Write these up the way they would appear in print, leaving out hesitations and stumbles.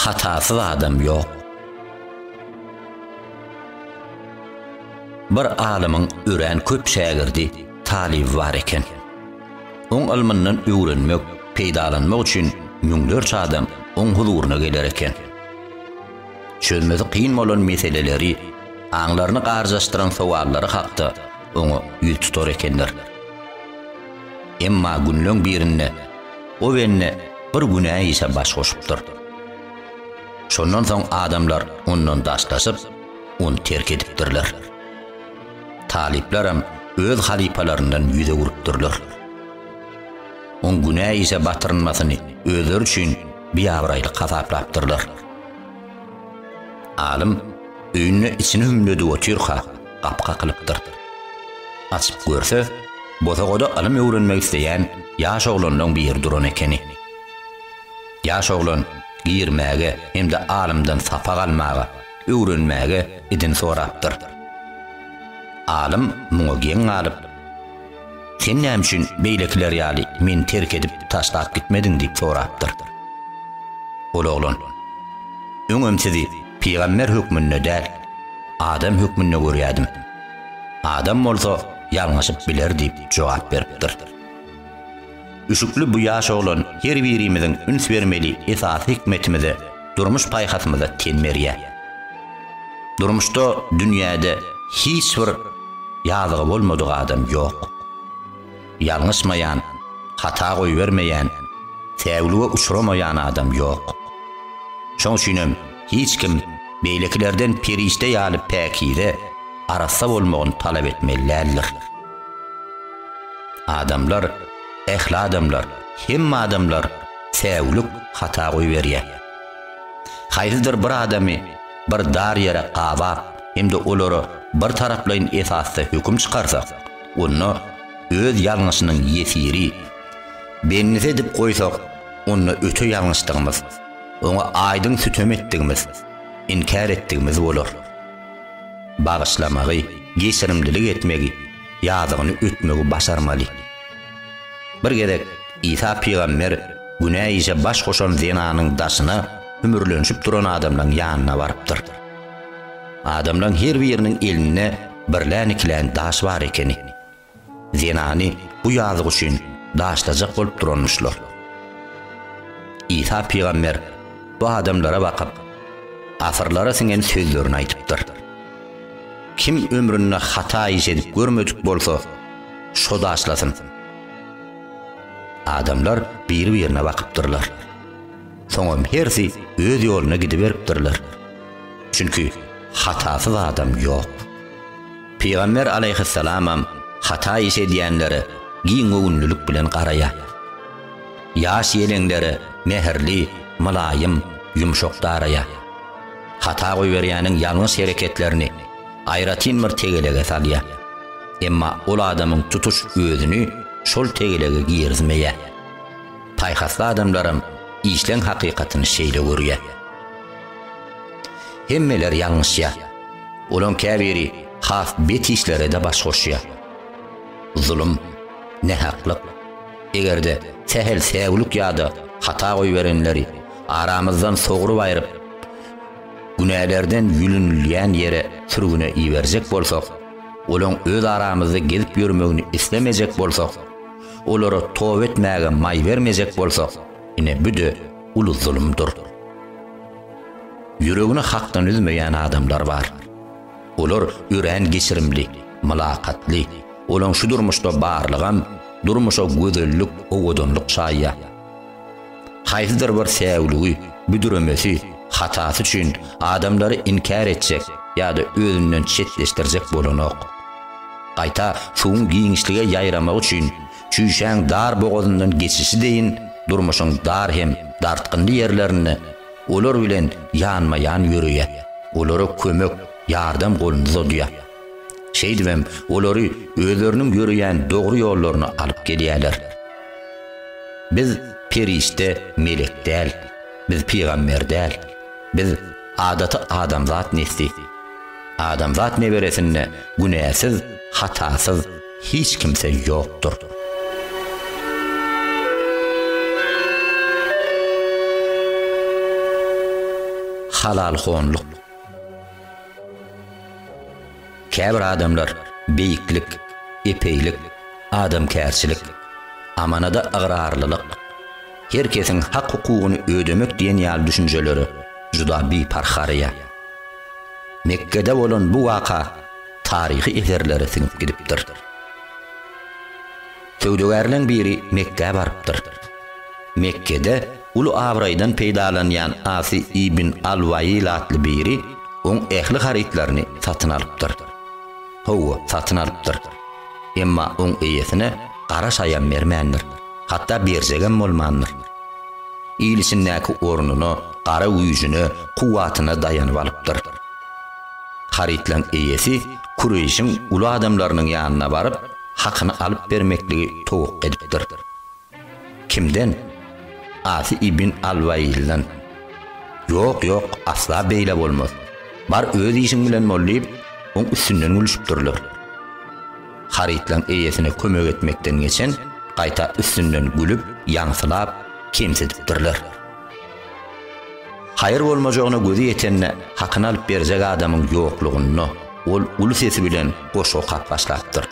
hatasız adam yok. Bir alymyň ören köp şägirdi, talibi bar eken. Oň ilminden öwrenmek, peýdalanmak üçin müňlerçe adam oň huzuryna geler eken. Çözmesi kıyın bolan meseleleri, aňlaryny garjaşdyran sowallary hakda oňa ýüz tutar ekenler. Emma günlüň birinde o wenne bir günäh ise baş goşupdyr. Şondan soň adamlar ondan daşlaşyp, onu terk edipdirler. Taliplerim öz halipalarından yüze vurupdurlar. On günäh ise batyrynmasyny özleri üçin biýabraýly gazaplapdyrlar. Alim öýüne içini hümledi oturha, gapka kılıpdyr. Açyp görse, bozagoda alim öwrenmek isleýän ýaş oglanyň bir duran ekeni. Ýaş oglan girmäge hem de alimden safa galmaga, öwrenmäge idin sorapdyr. Alim muňa geň alyp, "Sen näme üçin beýlekler ýaly men terk edip taşlap gitmediň?" diýip sorapdyr. Ol oglan, "Öňem sizi Peygamber hükmünde däl, adam hükmünde görýädim. Adam bolsa ýalňyşyp biler" diýip jogap beripdir. Üşükli bu ýaş oglan her birimiziň üns bermeli esas hikmetimize, durmuş paýhasymyza tenmerýär. Durmuşda dünýäde hiç bir ýazygy bolmadyk adam ýok. Ýalňyşmaýan, hata goýbermeýän, täwlige uçuramaýan adam ýok. Şoň üçin hiç kim beýleklerden perişte ýaly päkide arasa bolmagyny talap etmelidir. Adamlar, ähli adamlar, hemme adamlar täwlik hata goýberýär. Haýdyr bir adamy bir dar ýere gabap, hem de olary bir taraplaýyn esasda hüküm çykarsak, onu öz ýalňyşynyň ýesiri bennize edip goýsak, onu öte ýalňyşdygymyz, ona aýdyň sütem etdigimiz, inkar etdigimiz bolar. Bagyşlamagy, geçirimlilik etmegi, ýazygyny ötmegi başarmaly. Bir gerek İsa Peygamber günäh ise baş goşan zinanyň daşyna hümürlenşip duran adamlaryň ýanyna barypdyr. Adamlaryň her biriniň eline birlän ikilän daş bar ekeni. Zinany bu ýazyg üçin daşlajak bolup duranmışlar. İsa Peygamber bu adamlara bakyp, asyrlara singen sözlerini aýtypdyr. Kim ömründe hata edip görmedik bolsa, şo daşlasyn. Adamlar bir-birine bakypdyrlar. Soňam hersi öz ýoluna gidiberipdirler. Çünkü hatasız adam yok. Peygamber aleyhisselam hata edýänleri giň öňlülük bilen garaýar. Ýaş ýelenleri meherli, malaýym, yumşak daraýar. Hata goýberýäniň ýalňyş hereketlerini aýratyn bir tegelege salýar. Emma ol adamyň tutuş özüni şol tegelege giýerzmeýär. Paýhasly adamlarym işleň hakykatyny şeýle görýär. Hemmeler ýalňyşýar. Olaň käbiri has bet işlere de baş goşýar. Zulüm, nähaklyk, egerde sehel säwlik ýa-da hata goýberenleri aramyzdan soğurup aýryp, günälerden ýülünilýän ýere sürgüne iýerjek bolsak, olaň öz aramyzda gezip ýürmegini islemejek bolsak, olary towba etmäge maý bermejek bolsak, ine büde ulu zulümdür. Yüregini hakdan üzmeýän adamlar bar. Olar ören geçirimli, malakatli, olaň şu durmuşda barlygam, durmuşa gözellik, ogodonluk şaýýa. Haýsydyr bir säwligi, büdüremesi, hatasy üçin adamlary inkar etjek ýa-da özünden çetleşdirjek bolanok. Gaýta şuň giňişlige ýaýramak üçin çüýşäň dar bogozundan geçişi deýin, durmuşyň dar hem dartgynly ýerlerini olar bilen ýanma-ýan ýürüýär. Olara kömek, ýardam golyny uzatýar. Şeýdibem, olary özleriniň ýürüýän dogry ýollaryna alyp gelýärler. Biz perişte melek däl, biz peygamber däl, biz adaty adamzat nesli. Adamzat neberesinde günäsiz, hatasız hiç kimse ýokdur. halal honluk. Käbir adamlar beýiklik, epeylik, adamkärçilik, amanada agrarlylyk, herkesin hak hukugyny ödemek diýen ýaly düşünjeleri juda beýparharya. Mekkede bolan bu waka tarihi eserlere siňip gidipdir. Söwdegärleň biri Mekke'ye barypdyr. Mekke'de ulu Abraýdan peýdalanýan Asi ibn al-Wayl atly biri oň ähli haritlaryny satyn alypdyr. Howa satyn alypdyr. Emma oň eýesine gara saýan bermändir. Hatda berjegem bolmandyr. İýlisindäki ornuny, gara güýjüni, kuwatyna dayanyp alypdyr. Haritlaň eýesi Kureyşiň ulu adamlarynyň ýanyna baryp hakyny alyp bermekligi towuk edipdir. Kimden? Asi ibn al-Wayl'dan. Yok, asla beýle bolmaz. Bar öz işiň bilen mollyp, oň üstünden gülüşipdirler. Haritlaň eýesine kömek etmekden geçen, gaýta üstünden gülüp, ýaňsylap, kemsedipdirler. Hayır bolmajagyna gözi ýetenne hakyny alyp berjek adamyň ýoklugyny ol uly sesi bilen goşgap başlapdyr.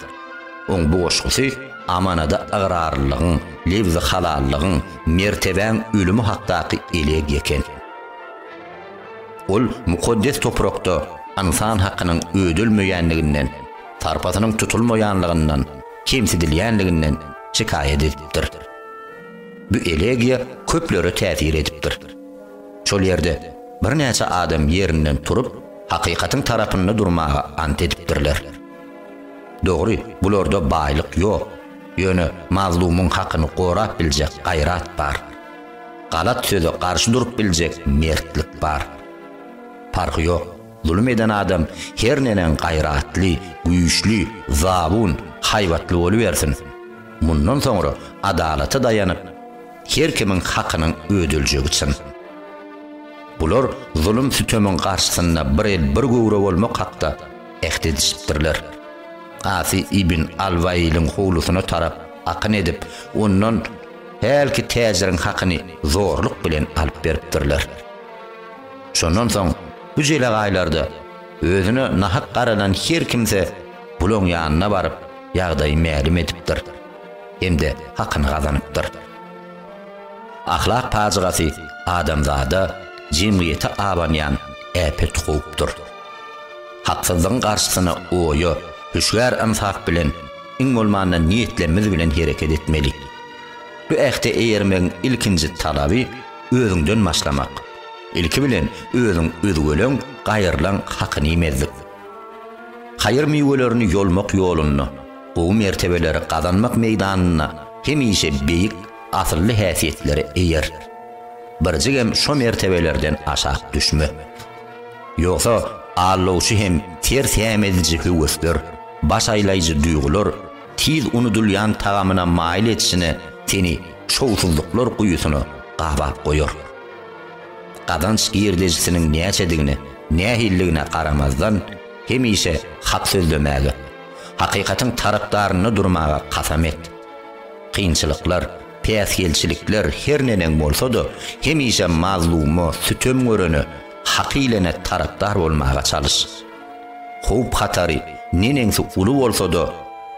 Oň bu goşgusy amanada agrarlygyň, lewzi halallygyň, merteben ölümi hakdaky eleg eken. Ol mukaddes toprakda insan hakynyň ödülmeýänliginden, tarpatynyň tutulmaýanlygyndan, kemsedilýänliginden şikaýet edipdir. Bu elegiýa köplere täsir edipdir. Şol ýerde bir näçe adam ýerinden turup, hakykatyň tarapynda durmaga ant edipdirler. Dogry, bularda baýlyk ýok. Ýöne mazlumyň hakyny gorap biljek gaýrat bar. Galat söze garşy durup biljek mertlik bar. Farky ýok. Zulm eden adam her nenen gaýratly, güýçli, zabun, haýwatly boluversin. Mundan soňra adalata dayanyp her kimiň hakynyň ödüljegi üçin. Bular zulm sütömün garşysynda bir göwre bolmak hakda ähd edipdirler. Asi ibn al-Wayl'in howlusyna tarap akyn edip, ondan helki täziriň hakyny zorluk bilen alyp beripdirler. Şondan soň bu jele gaýlarda özüne nahak garalan her kimse bulan ýanyna baryp ýagdaýy mälim edipdir. Hemde hakyny gazanypdyr. Ahlak pazygasy adamzada cemiyete abanyan äpet hukuktur. Haksızlığın karşısına oyu, hüşgär insaf bilen, iň bolmanda niýetlenmez bilen hereket etmeli. Bu ähde eýermeň ilkinji talaby özüňden başlamak. İlki bilen özüň özgöleň, gaýrylaň hakyny emezlik. Hayır miwelerini ýolmak ýoluny, bu mertebeleri kazanmak meýdanyna hemişe beýik asylly häsiýetleri eýer. Birjigem şo mertebelerden aşak düşme. Ýoksa allawçy hem ters hämedici hüwesler, baş aýlaýjy duýgular, tiz unudulýan tagamyna maýl etişine seni şowsuzluklar guýusyna gabap goýar. Gadanç girdejisiniň näçedigine, nähilligine garamazdan hemişe hak sözlemäge, hakykatyň tarapdaryny durmaga kasam et. Kynçylyklar, päsgelçilikler her nenen bolsa-da hemişe mazlumy, sütöm göreni, hakylene tarapdar bolmaga çalyş. Howp hatary nenensi uly bolsa-da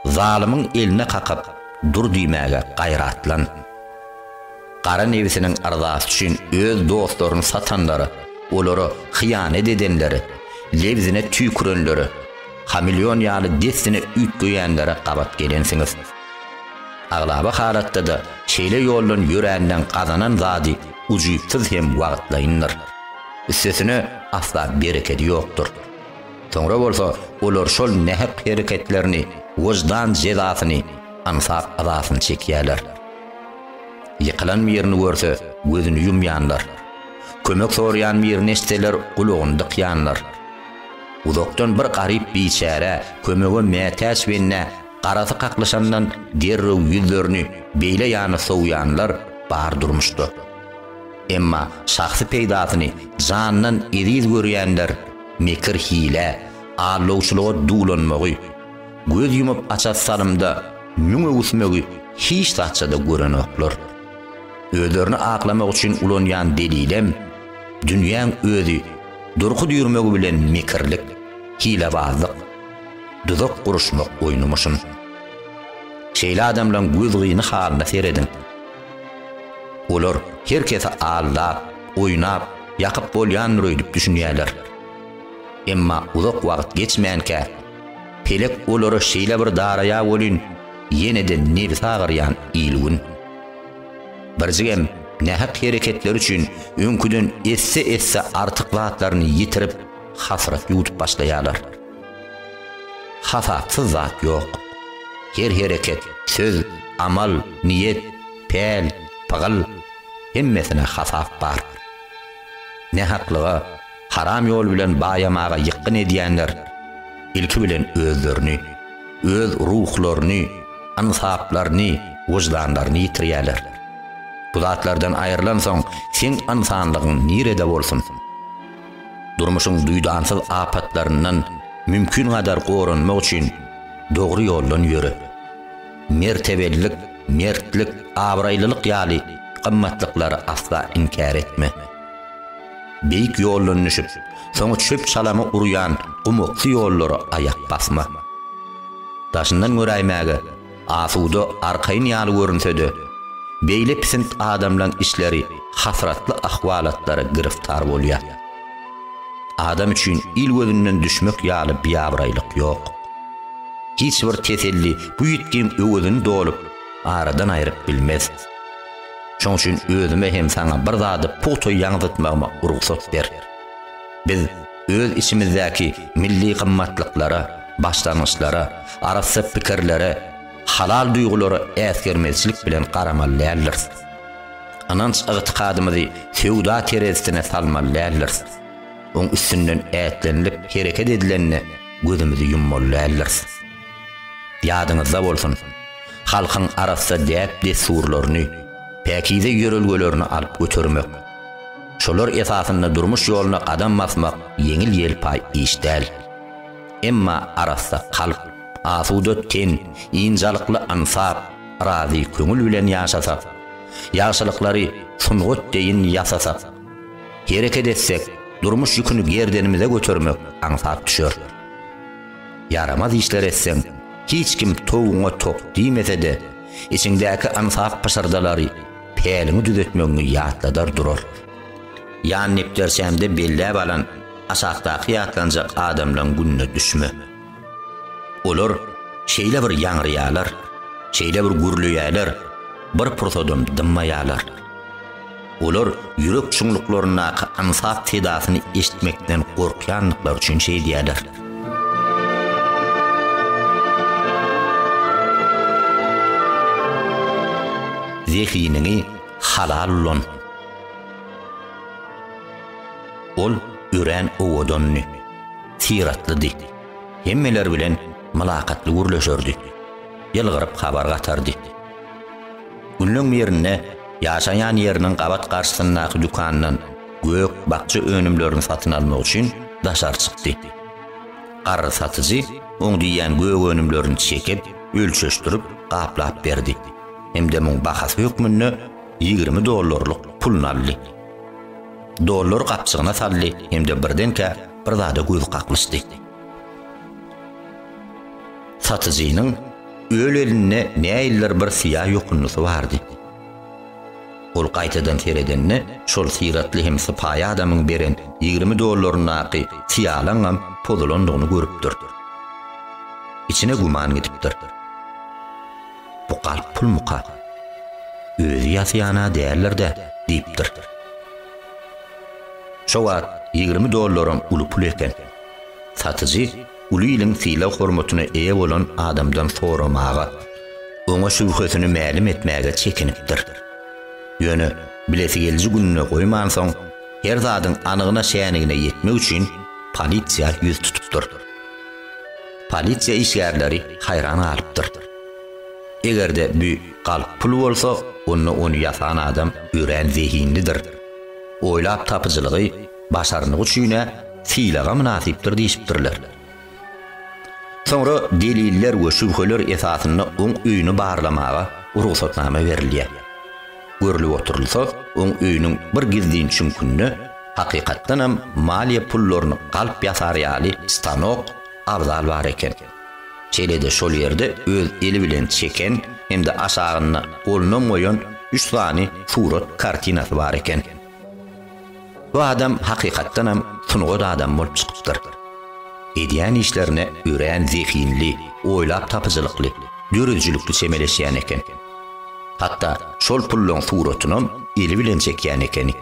zalymiň eline kakap dur diýmäge gaýratlan. Gara nebisiniň arzasy üçin öz dostlaryny satanlary, olary hyýanet edenleri, lewzine tüýkürenleri, hamilyon ýaly desine ütgeýänlere gabat gelensiňiz. Aglaba halatda da şeýle ýoldan ýöränden gazanan zady ujypsyz hem wagtlaýyndyr. Üstesine asla bereket ýokdur. Soňra bolsa olar şol nähep hereketlerini, wojdan jezasyny, ansap azasyny çekýärler. Ýykylan ýerini görse gözüni ýumýanlar. Kömek sorýan ýerini eşitseler gulagyny ýanlar. Uzakdan bir garyp biçare kömege mätäç benne garasy kaklaşandan derrew ýüzlerini beýle ýany sowýanlar bar durmuşdy. Emma şahsy peýdasyny janynyň eriz görýänler mekir hile, allawçylyga duýlanmagy, göz ýumyp açat salymda müňe usmagy hiç tatçada görenoklar. Özlerini aklamak üçin ulanýan delilem, dünýäň özü durqu dürmegi bilen mekirlik, hilebazlyk, düzek guruşmak oýnumuşyn. Şeýle adamlaň göz gyny halyna seredin. Olar herkese allap, oýnap, ýakyp bolýan röýdüp düşünýärler. Emma uzak wagt geçmänkä pelek olary şeýle bir daraya bolyn, ýene-de nefs agyrýan ilgün. Birjigem nähak hereketler üçin öňküden esse artyk wagtlaryny ýitirip hasrat ýutup başlaýarlar. Hasatsız zat ýok. Her hereket, söz, amal, niyet, pel, pagal hemmesine hasap bar. Nähaklyga haram ýol bilen baýamaga ýykyn edýänler ilki bilen özlerini, öz ruhlaryny, ansaplaryny, wujdanlaryny ýitirýärler. Bu zatlardan aýrylan soň sen insanlygyň nirede bolsun? Durmuşyň duýdansyz apatlaryndan mümkin kadar gorunmak üçin dogry ýoldan ýöre. Mertebellik, mertlik, abraýlylyk ýaly gymmatlyklary asla inkar etme. Beýik ýoldan düşüp, soňa çöp çalama urýan gumukly ýollary ayak basma. Daşyndan göräýmäge, asuda arkaýyn ýaly görünsede, beýle pisint adamlaň işleri hasratly ahwalatlara giriftar bolýar. Adam üçün il gözünden düşmek ýaly biýabraýlyk ýok. Hiç bir teselli bu ýetgem öwüdini dolup, aradan aýryp bilmez. Şoň üçin özüme hem saňa bir zady puto ýaňytmagma ruhsat ber. Biz öz içimizdäki milli gymmatlyklara, başlanmışlara, arasy pikirlere, halal duýgulara äsgermezçilik bilen garamalýarlar. Ananç ygtykadymyzy sewda teresine salmalýarlar. Oň üstünden ätlenilip hereket edilenine gözümüzi yummalýarlar. Ýadyňyzda bolsun, halkyň arasynda däp desurlaryny, päkize ýörelgelerini alyp götürmek. Şolar esasynda durmuş ýoluna adam basmak yeňil ýelpay iş däl. Emma arasynda kalp, asuda ten, injalykly ansap, razy köňül bilen ýaşasak, ýaşalyklary sungut deýin ýasasak, hereket etsek, durmuş yükünü gerdenimize götürmek ansap düşür. Yaramaz işler etsen, hiç kim toğuna tok diýmese de, içindäki ansap pışardalary pelini düzetmeňi ýatladar durur. Ýan nepdersemde belläp alan aşakdaky ýatlanjak adamlaň gününe düşme. Olar şeýle bir ýaňrýarlar, şeýle bir gürlüýärler, bir prosodum dymmaýarlar. Olar ýürek çuňluklaryna ansap tedasyny eşitmekden gorkýanlyklar üçin şeý diýerler. Zehinini halal olan. Ol üren owadonny, siratlydy. Hemmeler bilen mylakatly gürleşerdi. Ýylgyryp habar gatardy. Günlüň ýerine ýaşaýan ýeriniň gabat garşysyndaky dükanynyň gök bakçy önümlerini satyn almak üçin daşar çykdy. Garry satyjy oň diýen gök önümlerini çekip, ölçüşdirip, gaplap berdi. Hem de muň bahasy hökmünde $20 pul aldy. Dollar gapçygyna saldy, hem de birdenke bir zada göz gaklaşdy. Satyjynyň öl eline näýiller bir siýah ýokunnysy bardy. Ol gaýtadan seredenni şol siratly hem sypaýa adamyň beren $20 siýalaňam pozulandygyny görüpdir. İçine guman gidipdir. Bu kalp pul muka, özü ýasyana däýerler-de diýipdir. Şo wagt $20 uly pul eken. Satyjy uly iliň fiýle hormatyna eýe bolan adamdan soramaga, oňa şübhesini mälim etmäge çekinipdir. Ýöne bilesi gelji gününe goýman soň her zadyň anygyna şähnigine ýetmek üçin polisiýa ýüz tutupdyr. Polisiýa işgärleri haýran alypdyr. Egerde bu kalp pul bolsa, onu yasan adam üren zehinlidir. Oylap tapıcılığı başarını üçine fiilaga münasipdir diýipdirler. Sonra deliller we şübheler esasında oň öýüni barlamaga ruhsatname berilýär. Görülip oturulsa, oň öýüniň bir gizdiň çünkünde Hakykatdanam maliye pullaryny galp ýasarýaly stanok abzal bar eken. Çelede şol ýerde öz eli bilen çeken hemde aşagyna goluna moýan 3 sany surat kartinasy bar eken. Bu adam hakykatdanam tunuga adam bolup çykypdyr. Edýän işlerine ören zehinli, oýlap tapyjylykly, dürüjlükli çemeleşýän eken. Hatta şol pullaryň suratyny eli bilen çekýän ekeni.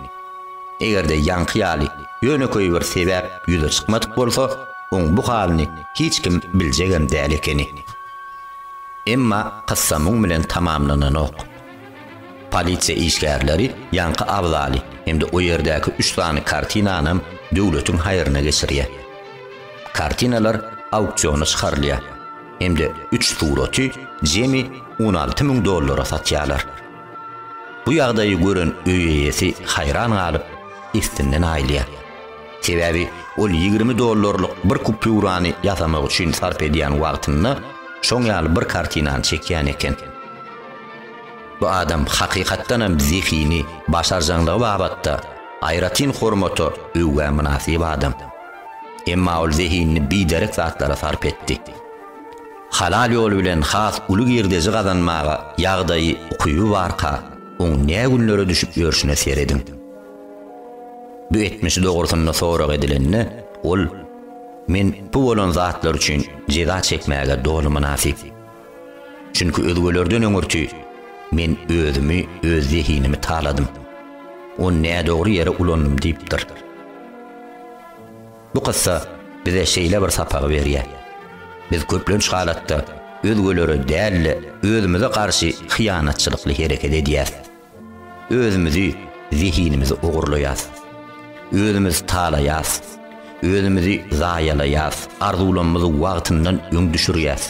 Egerde ýanky ýaly ýöneköý bir sebäp ýüze çykmadyk bolsa, oň bu halyny hiç kim biljegem däl ekeni. Emma kyssamyň bilen tamamlanan ok. Polisiýa işgärleri ýanky ablaly hemde o ýerdäki 3 sany kartinanyň döwletiň haýryna geçirýär. Kartinalar auksiona çykarylýar. Hemde 3 suraty jemi $16.000 satýarlar. Bu ýagdaýy gören öý eýesi hayran galyp istinden aýlýar. Sebäbi ol $20 bir kupürany ýasamak üçin sarp edýän wagtyny şoň ýaly bir kartinany çekýän eken. Bu adam hakykatdanam zihini, başarjanglygy babatda aýratyn hormaty öwgä münasib adam. Emma ol zihinni biderek zatlara sarp etdi. Halal ýol bilen has uly girdiji gazanmaga ýagdaýy okuýu barka, oň näme günlere düşüp ýörşüne seredin. Bu etmişi dogrusyna sorag edilenni, ol men bu bolan zatlar üçin jeza çekmäge dolu münasib. Çünki özgelerden öňürti men özümi, öz zihinimi taladym. O näme dogry ýere ulanyp diýipdir. Bu kıssa bize şeýle bir sapag berýär. Biz köplenç halatda özgelere däl özümize karşı hyýanatçylykly hereket edýäs. Özümizi, zihinimizi ogurlaýas. Özümiz talaýas. Özümizi zaýalaýas. Arzulanmazy wagtyndan öň düşürýäs.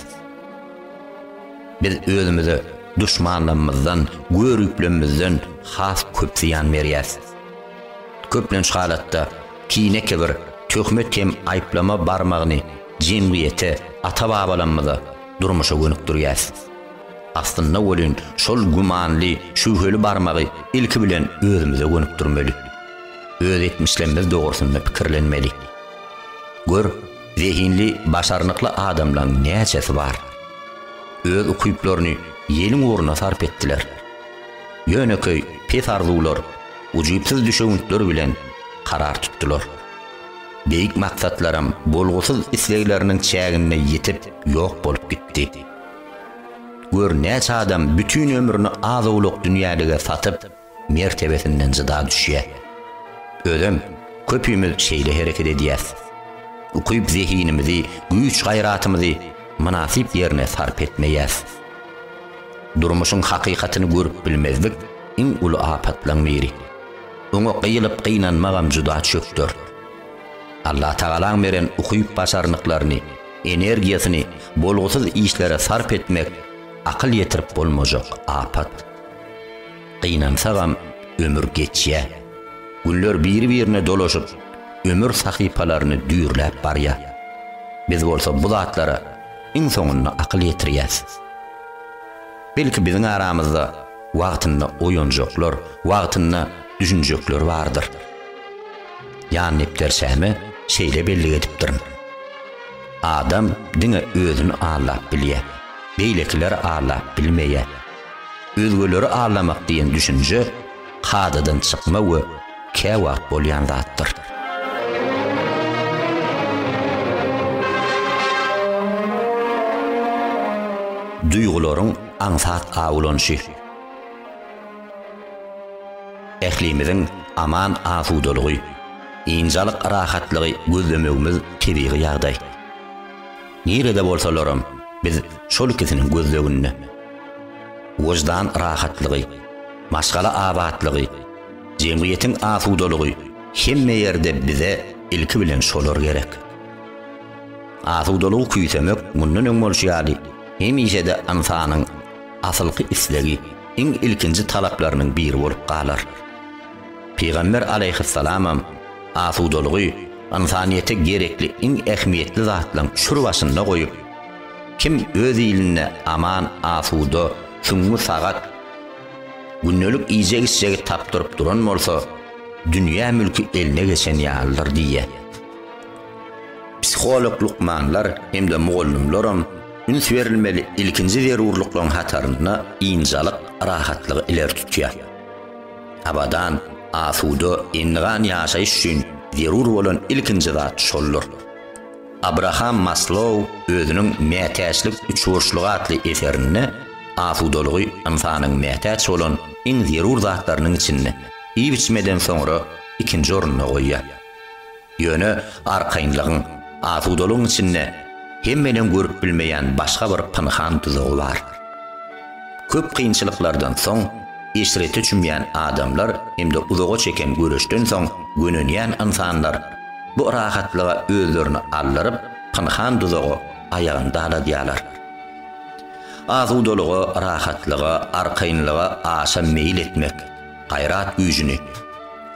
Biz özümizi düşmanlarymyzdan, görüklerimizden has köp ziýan berýäs. Köplenç halatda kine kibir, töhmet hem aýplama barmagyny jemgyýete, ata-babalarymyza durmuşa gönükdirýäs. Aslynda bolun şol gumanly, şüheli barmagy ilki bilen özümize gönükdirmeli. Öz etmişlerimiz dogrusyna pikirlenmeli. Gör, zehinli, başarnykly adamlar näçesi bar. Öz ukuyuplaryny ýeliň uğruna sarp etdiler. Ýöneköý pes arzuwlar, ujypsyz düşünçler bilen karar tutdular. Beýik maksatlarym bolgusyz islegleriniň çägine ýetip ýok bolup gitdi. Gör näçe adam bütün ömrüni azawlyk dünýälige satyp mertebesinden jyda düşýär. Özüm köpüýmiz şeýle hereket edýäs. Ukuyup zihinimizi, güýç gaýratymyzy münasip ýerine sarp etmeýäs. Durmuşyň hakykatyny görüp bilmezdik iň uly apatlaryň biri. Oňa gyýylyp gynanmagam juda çökdür. Allah Taalaň beren ukuyup başarnyklaryny, energiýasyny bolgusyz işlere sarp etmek akyl ýetirip bolmajak apat. Gynansagam ömür geçýär. Günler biri-birine dolaşyp ömür sahypalaryny düýrläp barýar. Biz bolsa bu zatlara iň soňunda akyl ýetirýäs. Belki biziň aramyzda wagtynda oýunjoklar, wagtynda düşünjekler bardyr. Ýani ipdersämi şeýle belli edipdir. Adam diňe özüni ağlap bilýär. Beýlekiler ağlap bilmeýär. Özgeleri ağlamak diýen düşünje hadadan çykma we käwat bolýan zatdyr. Duýgularyň aňsat awulanşy. Ählimiziň aman asudalygy, injalyk rahatlygy gözlemegimiz tebiği ýagdaý. Nerede bolsalarym biz şol ikisini gözlegünni. Wojdan rahatlygy, maşgala abatlygy, jemgyýetiň asudalygy hemme ýerde bize ilki bilen şolar gerek. Asudalygy küýsemek mundan öň bolýarly. Hemişe de insanyň asylky islegi, iň ilkinji talaplarynyň biri bolup galar. Peygamber aleyhissalam asudalygy insaniýete gerekli iň ähmiýetli zatlaryň şur başynda goýup, kim öz iline aman asuda, süňňi sagat, günnelik ýejek-içjegi tapdyryp duran bolsa, dünya mülkü eline geçen ýalylar diýe. Psikolog Lukmanlar hem de mugallimlerim üns berilmeli ilkinji zerurlyklaryň hataryny ýynjalyk, rahatlygy iler tutýar. Abadan asuda ingan ýaşaýyş üçin zerur bolan ilkinji zat şoldur. Abraham Maslow özüniň mätäçlik üçburçlygy atly eserini asudalygy insanyň mätäç bolan iň zerur zatlarynyň içinde iyi biçmeden soňra ikinji oruna goýýar. Ýöne arkaýynlygyň asudalygyň içinde hemmeden görüp bilmeýän başga bir pynhan tuzagy bar. Köp kynçylyklardan soň eşrete çümýän adamlar hemde uzaga çeken görüşden soň gönenýän insanlar bu rahatlyga özlerini aldyryp pynhan tuzagy ayagynda aladýarlar. Asudalyga, rahatlyga, arkaýynlyga aşa meýil etmek, gaýrat güýjüni,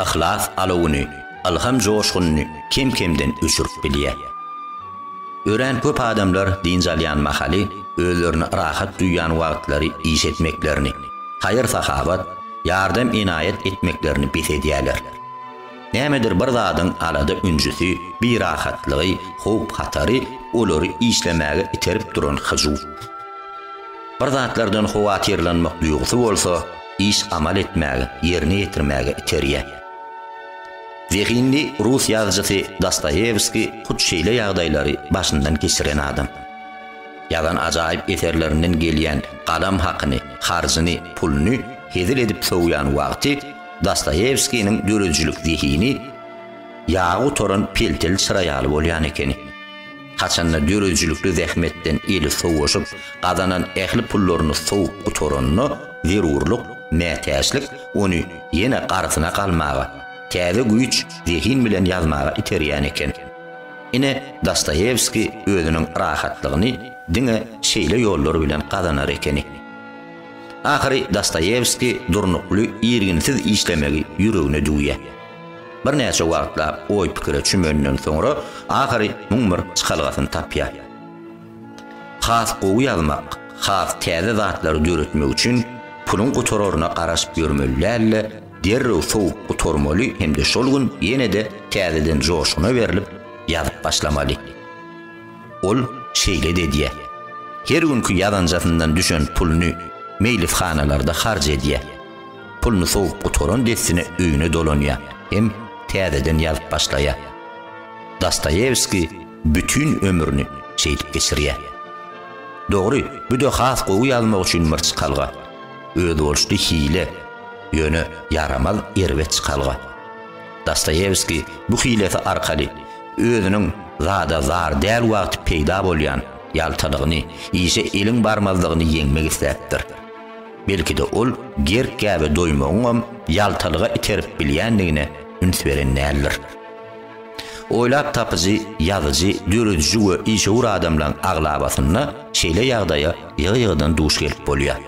ihlas alawyny, alham joşguny kim-kimden öçürüp bilýär. Ören köp adamlar dinjalyan mahali özlerini rahat duýan wagtlary iş etmeklerini, hayır sahabat, yardım inayet etmeklerini besedýärler. Nämedir bir zadyň alada üncüsi, bir rahatlygy, hop hatary olary işlemäge iterip duran hyjuu. Bir zatlardan howatyrlanmak duýgusy bolsa, iş amal etmäge, ýerine ýetirmäge iterýär. Zehinli Rus ýazgysy Dostoyevski hutşeýle ýagdaýlary başyndan geçiren adam. Ýalan ajaýyp eserlerinden gelýän galam hakyny, harjyny, pulny hezil edip soğuyan wagty Dostoyevskiň dörejçilik zihini ýagy toran peltel çyraýaly bolýan ekeni. Haçanna dörejçilikli zähmetden eli soğuşyp, gazanan ähli pullaryny soğuk utoranyny zerurlyk, mätäçlik ony ýene garsyna galmaga, täze güýç zihin bilen ýazmaga iterýän eken. Ine Dostoyevski özüniň rahatlygyny diňe şeýle ýollar bilen gazanar ekeni. Ahiri Dostoyevski durnukly, ýerginsiz işlemegi ýüregine duýýar. Bir näçe wagtlar oý pikire çümenden soňra ahiri muňmyr çykalgasyny tapýar. Has gowy ýazmak, has täze zatlary döretmek üçin pulun gutararyna garaşyp görmellerle derrew soğuk gutarmaly hemde şol gün ýene de täzeden joşuna berilip ýazyp başlamaly. Ol şeýle dediýär. Her günkü ýazanjasyndan düşen pulny meýlifhanalarda harj edýär. Pulny soğuk gutaran destine öýüne dolanýar, hem täzeden ýazyp başlaýar. Dostoyevski bütün ömrüni şeýdip geçirýär. Dogry, bu da has gowy ýazmak üçin bir çykalga, öz bolşdy hile, ýöne yaramaz erwet çykalga. Dostoyevski bu hilesi arkaly özüniň zada zar däl wagt peýda bolýan ýaltalygyny, işe eliň barmazlygyny ýeňmek isläpdir. Belki de ol gerk käbe doýmagyňam ýaltalyga iterip bilýändigine üns berennärler. Oýlap tapyjy, ýazyjy, dörejçi we işe ur adamlaryň aglabasyna şeýle ýagdaýa ýygy-ýygydan duş gelip bolýar.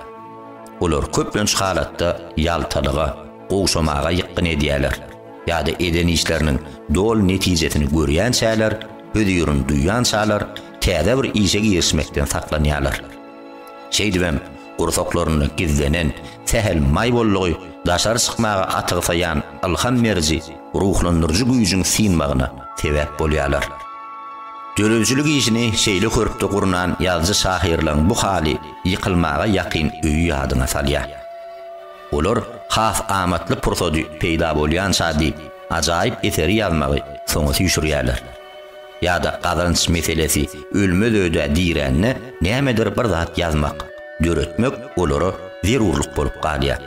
Olar köplenç halatda ýaltalyga, gowşamaga ýykyn edýärler. Ýa-da eden işleriniň dol netijesini görýän çäler, ödýürün duýan çäler, täze bir işe girişmekden saklanýarlar. Şeýdibem, gursaklaryny gizlenen, sähel may bollugy, daşary çykmaga atygsaýan alham merji, ruhlandyrjy güýjüň sinmagyna sebäp bolýarlar. Dörejçilik işini şeýle körpde gurunan ýazgy şahyrlaryň bu hali ýykylmaga ýakyn öýü ýadyna salýar. Olar has amatly pursady peýda bolýan şady, ajaýyp eseri ýazmagy soňa süýşürýärler. Ýa-da gazanç meselesi ölmez öýde diýränne nämedir bir zat ýazmak, döretmek olara zerurlyk bolup galýar.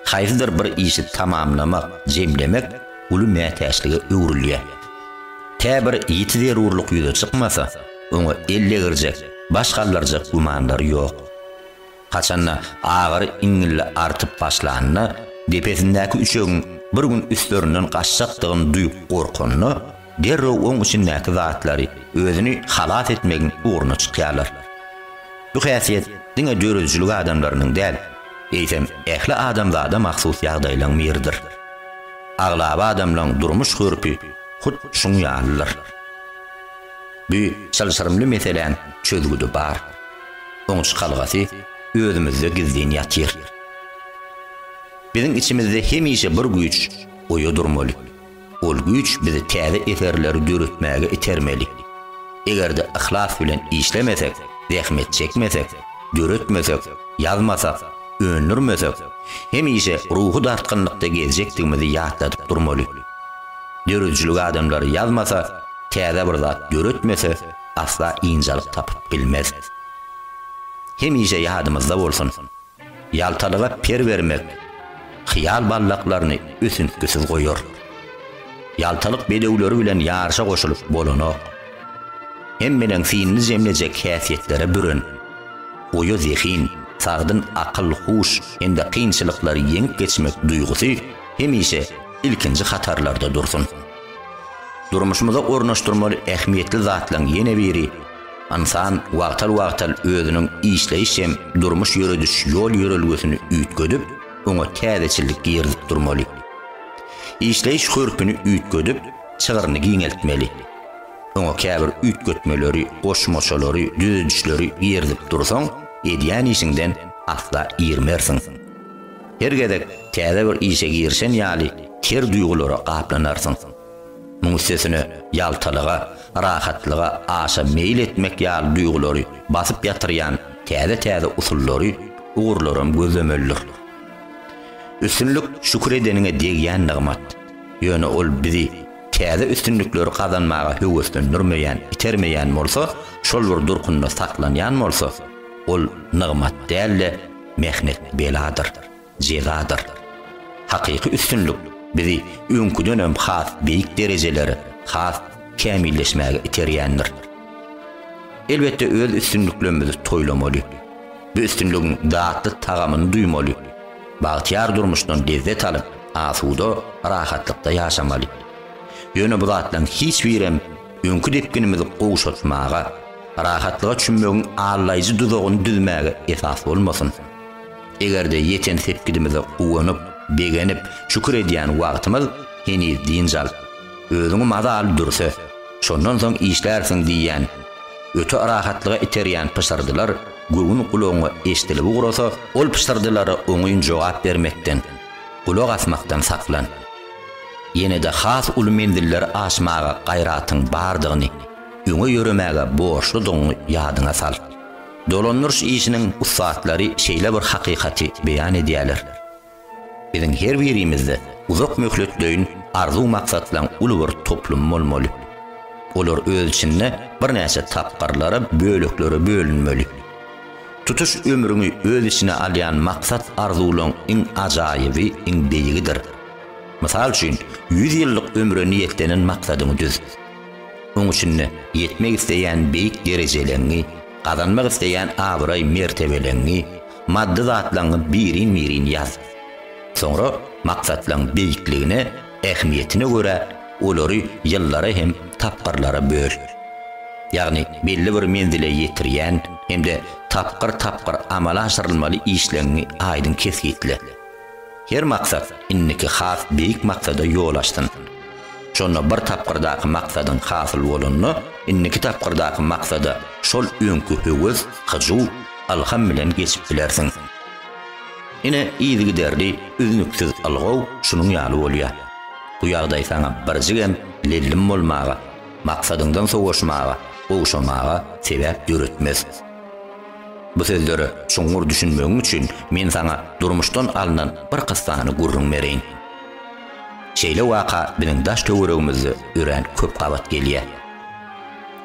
Haýsydyr bir işi tamamlamak, jemlemek uly mätäçlige öwrülýär. Täbir ýeti zerurlyk ýüze çykmasa, oňa elle girjek, başgalarjak gumandary ýok. Haçanna agyr iňille artyp başlanyna, depesindäki üçegiň bir gün üstlerinden gaçjakdygyny duýup gorkanyna, derrew oň içindäki zatlary özüni halat etmegiň uğruna çykýarlar. Bu häsiýet diňe dörejçilik adamlarynyň däl, eýsem ähli adamlarda mahsus ýagdaýlaryň biridir. Aglaba adamlaryň durmuş hörpü hut şuň ýalylar. Bu çalşyrymly meselen çözgüdi bar. Oň çykalgasy özümizde gizlen ýatyr. Biziň içimizde hemişe bir güýç, oya durmaly. Ol güç bizi täze eserleri döretmäge itermeli. Egerde ihlas bilen işlemesek, zähmet çekmesek, döretmesek, yazmasak, önürmesek, hemişe ruhu dartqınlıkda gezjekdigimizi ýatladyp durmaly. Dörüjlük adamlary yazmasa, täze bir zat döretmese, asla injalyk tapyp bilmez. Hemişe ýadymyzda bolsun. Ýaltalyga per bermek, hyýal ballaklaryny üsünküsiz goýar. Ýaltalyk bedewleri bilen ýarşa goşulyp bolanok. Hemmelen fiilini jemlejek häsiýetlere büren. Oýa zehin, sagdyn akyl, huş, ende kynçylyklary ýeňip geçmek duýgusy hemişe ilkinji hatarlarda dursun. Durmuşymyza ornaşdyrmaly ähmiýetli zatlaryň ýene biri insan wagtal özüniň işleýiş hem durmuş ýörediş ýol ýörelgesini üýtgödüp, oňa täzeçilik girdip durmaly. İşleýiş hörpüni üýtgödüp, çygyryny giňeltmeli. Oňa käbir üýtgötmeleri, goşmaşalary, düzüşleri girdip dursaň, edýän işiňden asla ýermersiň. Hergedek täze bir işe girşen ýaly ter duýgulara gaplanarsyň. Muňsesini ýaltalyga, rahatlyga aşa meýil etmek ýaly duýgulary basyp ýatyrýan täze usullary, ugurlarym gözlemeldir. Üstünlük şükür edeniňe degýän nigmat. Ýöne ol bizi täze üstünlükleri kazanmaga höweslendirmeýän, itermeýän bolsa, şol bir durkunda saklanýan bolsa, ol nigmat däl, mehnet beladyr, jezadyr. Hakyky üstünlük bizi öňkü dönem has beýik derejeleri, has kämilleşmäge iterýändir. Elbetde öz üstünlüklerimizi toýlamaly. Bu üstünlügiň datly tagamyny duýmaly. Bagtyar durmuşdan lezzet alyp, asuda, rahatlykda ýaşamaly. Ýöne bu zatdan hiç birem öňkü depkinimizi gowşatmaga, rahatlyga çünmegiň allaýjy duzagyny düzmäge esas bolmasyn. Egerde ýeten sepkidimize uwanyp, begenip, şükür edýän wagtymyz heniz diňjal, özüňi maza alyp dursa, şondan soň işlärsiň diýen, öte rahatlyga iterýän pysardylar, göwün kulagyna eşdilip ugrasa, ol pysardylary oňyň jogap bermekden, kulak asmakdan saklan. Ýene de has uly mendiller aşmaga gaýratyň bardygyny, öňe ýöremäge borçludygyny ýadyňa sal. Dolandyryş işiniň usatlary şeýle bir hakykaty beýan edýärler. Biziň her birimizde uzak möhletleýin arzu maksatlaryň uly bir toplum bolmaly. Olar öz içinde bir näçe tapgarlara, bölüklere bölünmeli. Tutuş ömrüňi öz içine alýan maksat arzularyň iň ajaýyby, iň beýigidir. Mysal üçin 100 ýyllyk ömrü niýetlenen maksadyny düz. Oň üçin ýetmek isleýän beýik derejelerini, kazanmak isleýän abray mertebelerini, maddi zatlaryny birin ýaz. Soňra maksatlaryň beýikligine, ähmiýetine görä olary ýyllara hem tapgarlara böl. Ýagny belli bir menzile ýetirýän hemde tapgar amala aşyrylmaly işlerini aýdyn kesgitli. Her maksat inniki has beýik maksada ýol açdyn. Şonu bir tapgardaky maksadyň hasyl bolanyny inniki tapgardaky maksada şol öňkü höwes, hyjuu, alham bilen geçip bilersiň. Ine iýdi giderli, üzünüksiz algaw şunuň ýaly bolýar. Bu ýagdaý saňa birjigem lellim bolmaga, maksadyňdan soňuşmaga, owşamaga sebäp ýöretmez. Bu sözleri şoňur düşünmegiň üçin men saňa durmuşdan alynan bir kıssany gurrun bereýin. Şeýle waka biziň daş töweregimizi ören köp gabat gelýär.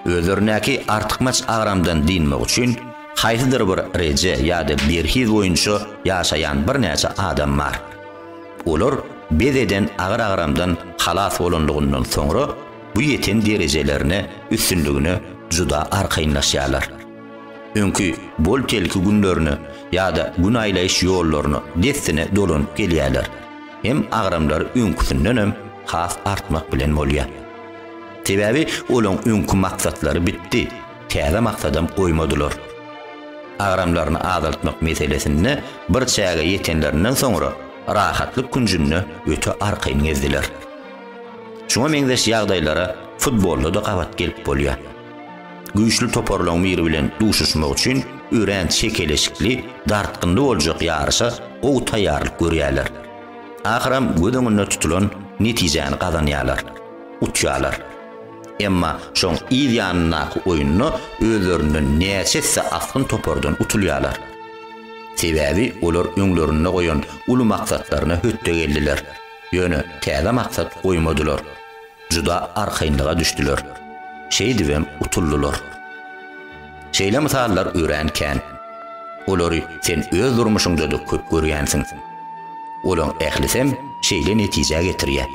Özlerindäki artykmaç agramdan dinmek üçin haýsydyr bir reje ýa-da bir hiz boýunça ýaşaýan bir näçe adam bar. Olar bededen agramdan halas bolanlygyndan soňra bu ýeten derejelerini, üstünligini juda arkaýynlaşýarlar. Öňkü bol telki günlerini ýa-da gün aýlaýyş ýollaryny destine dolanyp gelýärler. Hem agramlar öňküsinden hem has artmak bilen bolýar. Sebäbi olaň öňkü maksatlary bitdi, täze maksadam goýmadylar. Agramlaryny azaltmak meselesini bir çäge ýetenlerinden soňra rahatlyk günjünni öte arkaýyn gezdiler. Şoňa meňzeş ýagdaýlara futbolda da gabat gelip bolýar. Güýçli toparlaň biri bilen duşuşmak üçin ören çekeleşikli, dartgynly boljak ýarşa o taýýarlyk görýärler. Ahram gödüňünde tutulan netijeni kazanýarlar, uçýarlar. Emma şoň ýanyndaky oýunny özlerinden näçesi asgyn topordan utulýarlar. Sebäbi olar öňlerine goýan uly maksatlaryna hötte geldiler. Ýöne täze maksat goýmadylar. Juda arkaýynlyga düşdiler. Şeýdibem utuldular. Şeýle misallar öğrenken, olary sen öz durmuşyňda da köp görýänsiň. Olaň ählisem şeýle netije getirýär.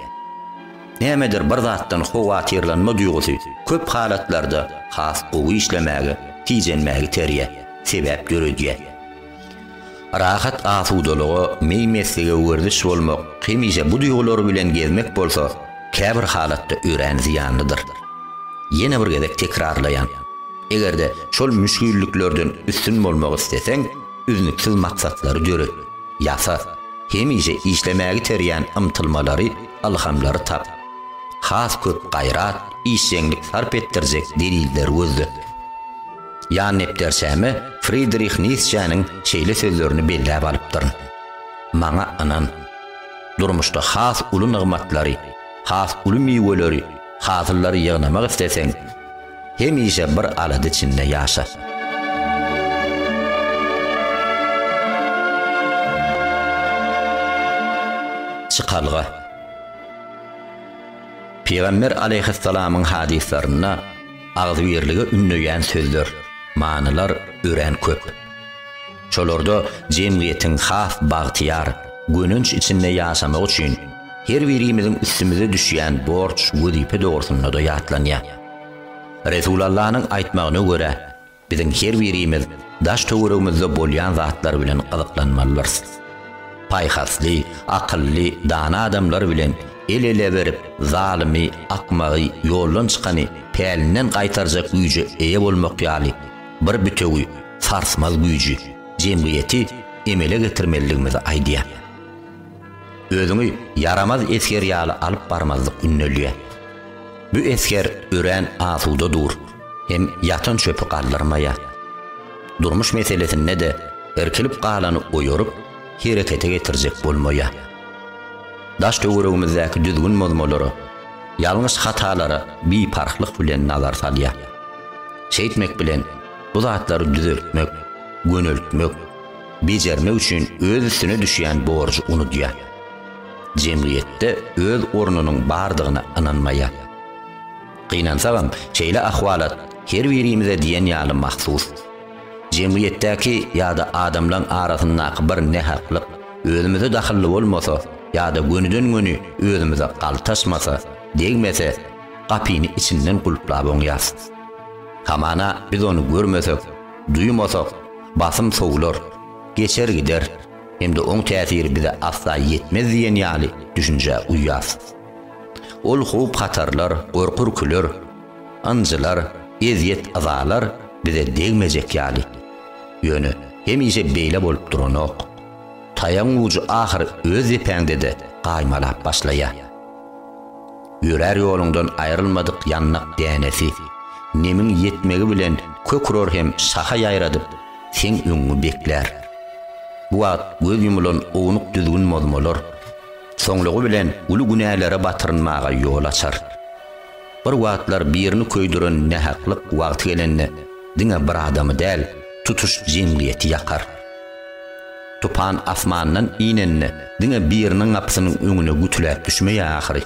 Nämedir bir zatdan howatyrlanma duýgusy köp halatlarda has gowy işlemäge, tijenmäge terýär, sebäp görýär. Rahat asudalygy, meýmeslige werdiş bolmak, hemije bu duýgular bilen gezmek bolsa, käbir halatda öğren ziýanlydyr. Ýene bir gezek tekrarlaýan. Egerde şol müşkilliklerden üstün bolmak isteseň, üzniksiz maksatlary döret. Ýasa, hemije işlemäge terýän ymtylmalary, alhamlary tap. Has köp gaýrat, işçilik sarp etdirjek deliller gözlü. Ýan nepdersämi Friedrich Nietzsche'nin şeýle sözlerini belläp alypdyr. Maňa anan, durmuşda has uly nygmatlary, has uly meýweleri, hasıllary ýygnamak isteseň, hemije bir alady içinde ýaşa. Çıkalga. Peygamber aleyhisselamın hadislerine ağzı birlige ünlüyen sözler, manalar ören köp. Çolorda cemgiyetin has bagtyar, gönünç içinde yaşamak üçün her birimizin üstümüze düşýän borç, wüzipe dogrusyna da ýatlanýar. Resulullah'ın aýtmagyna göre, biziň her birimiz daş töweregimizde bolýan zatlar bilen gyzyklanmalydyr. Paýhasly, akylly, dana adamlar bilen ele berip zalimi, akmagy, ýoldan çykany pälinden gaýtarjak güýje eýe bolmak ýaly bir bütögi, sarsmaz güýji, jemgyýeti emele getirmeligimizi aýdýar. Özüňi yaramaz esker ýaly alyp barmazlyk ünnelýär. Bu esker ören asuda dur, hem yatan çöpü galdyrmaýar. Durmuş meselesinde de erkilip galany oýurup, herekete getirjek bolmaýar. Daş töweregimizdäki düzgün mozmalary, ýalňyş hatalara biparhlyk bilen nazar salýar. Şeýtmek bilen bu zatlary düzeltmek, gönültmek, bejermek üçin öz üstüne düşýän borjy unutýar. Jemgyýetde öz ornunyň bardygyna inanmaýar. Gynansaňam şeýle ahwalat her birimize diýen ýaly mahsus. Jemgyýetdäki ýa-da adamlaryň arasyndaky bir nähaklyk özümize dahilli bolmasa, ýa-da gönüden göni özümize galtaşmasa, degmese, gapyny içinden gulplap oňýas. Hamana biz onu görmesek, duýmasak, basym sowlar, geçer gider, hemde oň täsiri bize asla yetmez diýen ýaly düşünje uýýas. Ol hup hatarlar, gorkurkular, anjylar, eziyet azalar bize degmejek ýaly. Ýöne hemije beýle bolup duranok. Tayan ucu ahir öz epeňde de gaýmalap başlaýar. Ýörer ýolundan aýrylmadyk ýannak dänesi, nemin yetmegi bilen kökrör hem şaha ýaýradyp, sen öňüňi bekler. Bu wagt göz yumulan ownuq düzgün mozmalar, soňlugy bilen uly günälere batyrynmaga ýol açar. Bir wagtlar birini köýdüren nähaklyk wagty gelende, diňe bir adamy däl, tutuş jemgyýeti ýakar. Tupan asmandan inenne, diňe biriniň apsynyň öňüne gütülep düşmeýär ahyry.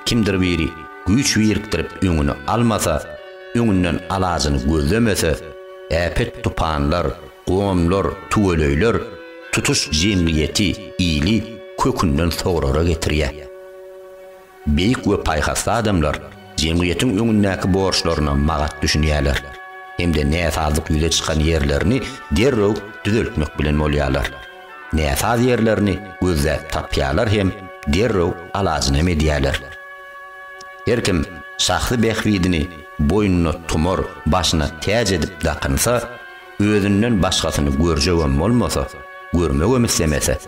Kimdir biri güýç birikdirip öňüne almasa, öňünden alazyny gözlemese, äpet tupanlar, gowamlar, tuwelöýler tutuş jemgyýeti ýyly kökünden sograra getirýär. Beýik we paýhasly adamlar jemgyýetiň öňündäki borçlaryna magat düşünýärler. Hem de näsazyk ýüze çykan ýerlerini derrew düzeltmek bilen bolýarlar. Näsaz ýerlerini gözläp tapýarlar hem derrew alazyny edýärler. Herkim şahsy behwidini boýnuna tumor, başyna täj edip daqynsa, özünden başgasyny görjegem bolmasa, görmegem islemese,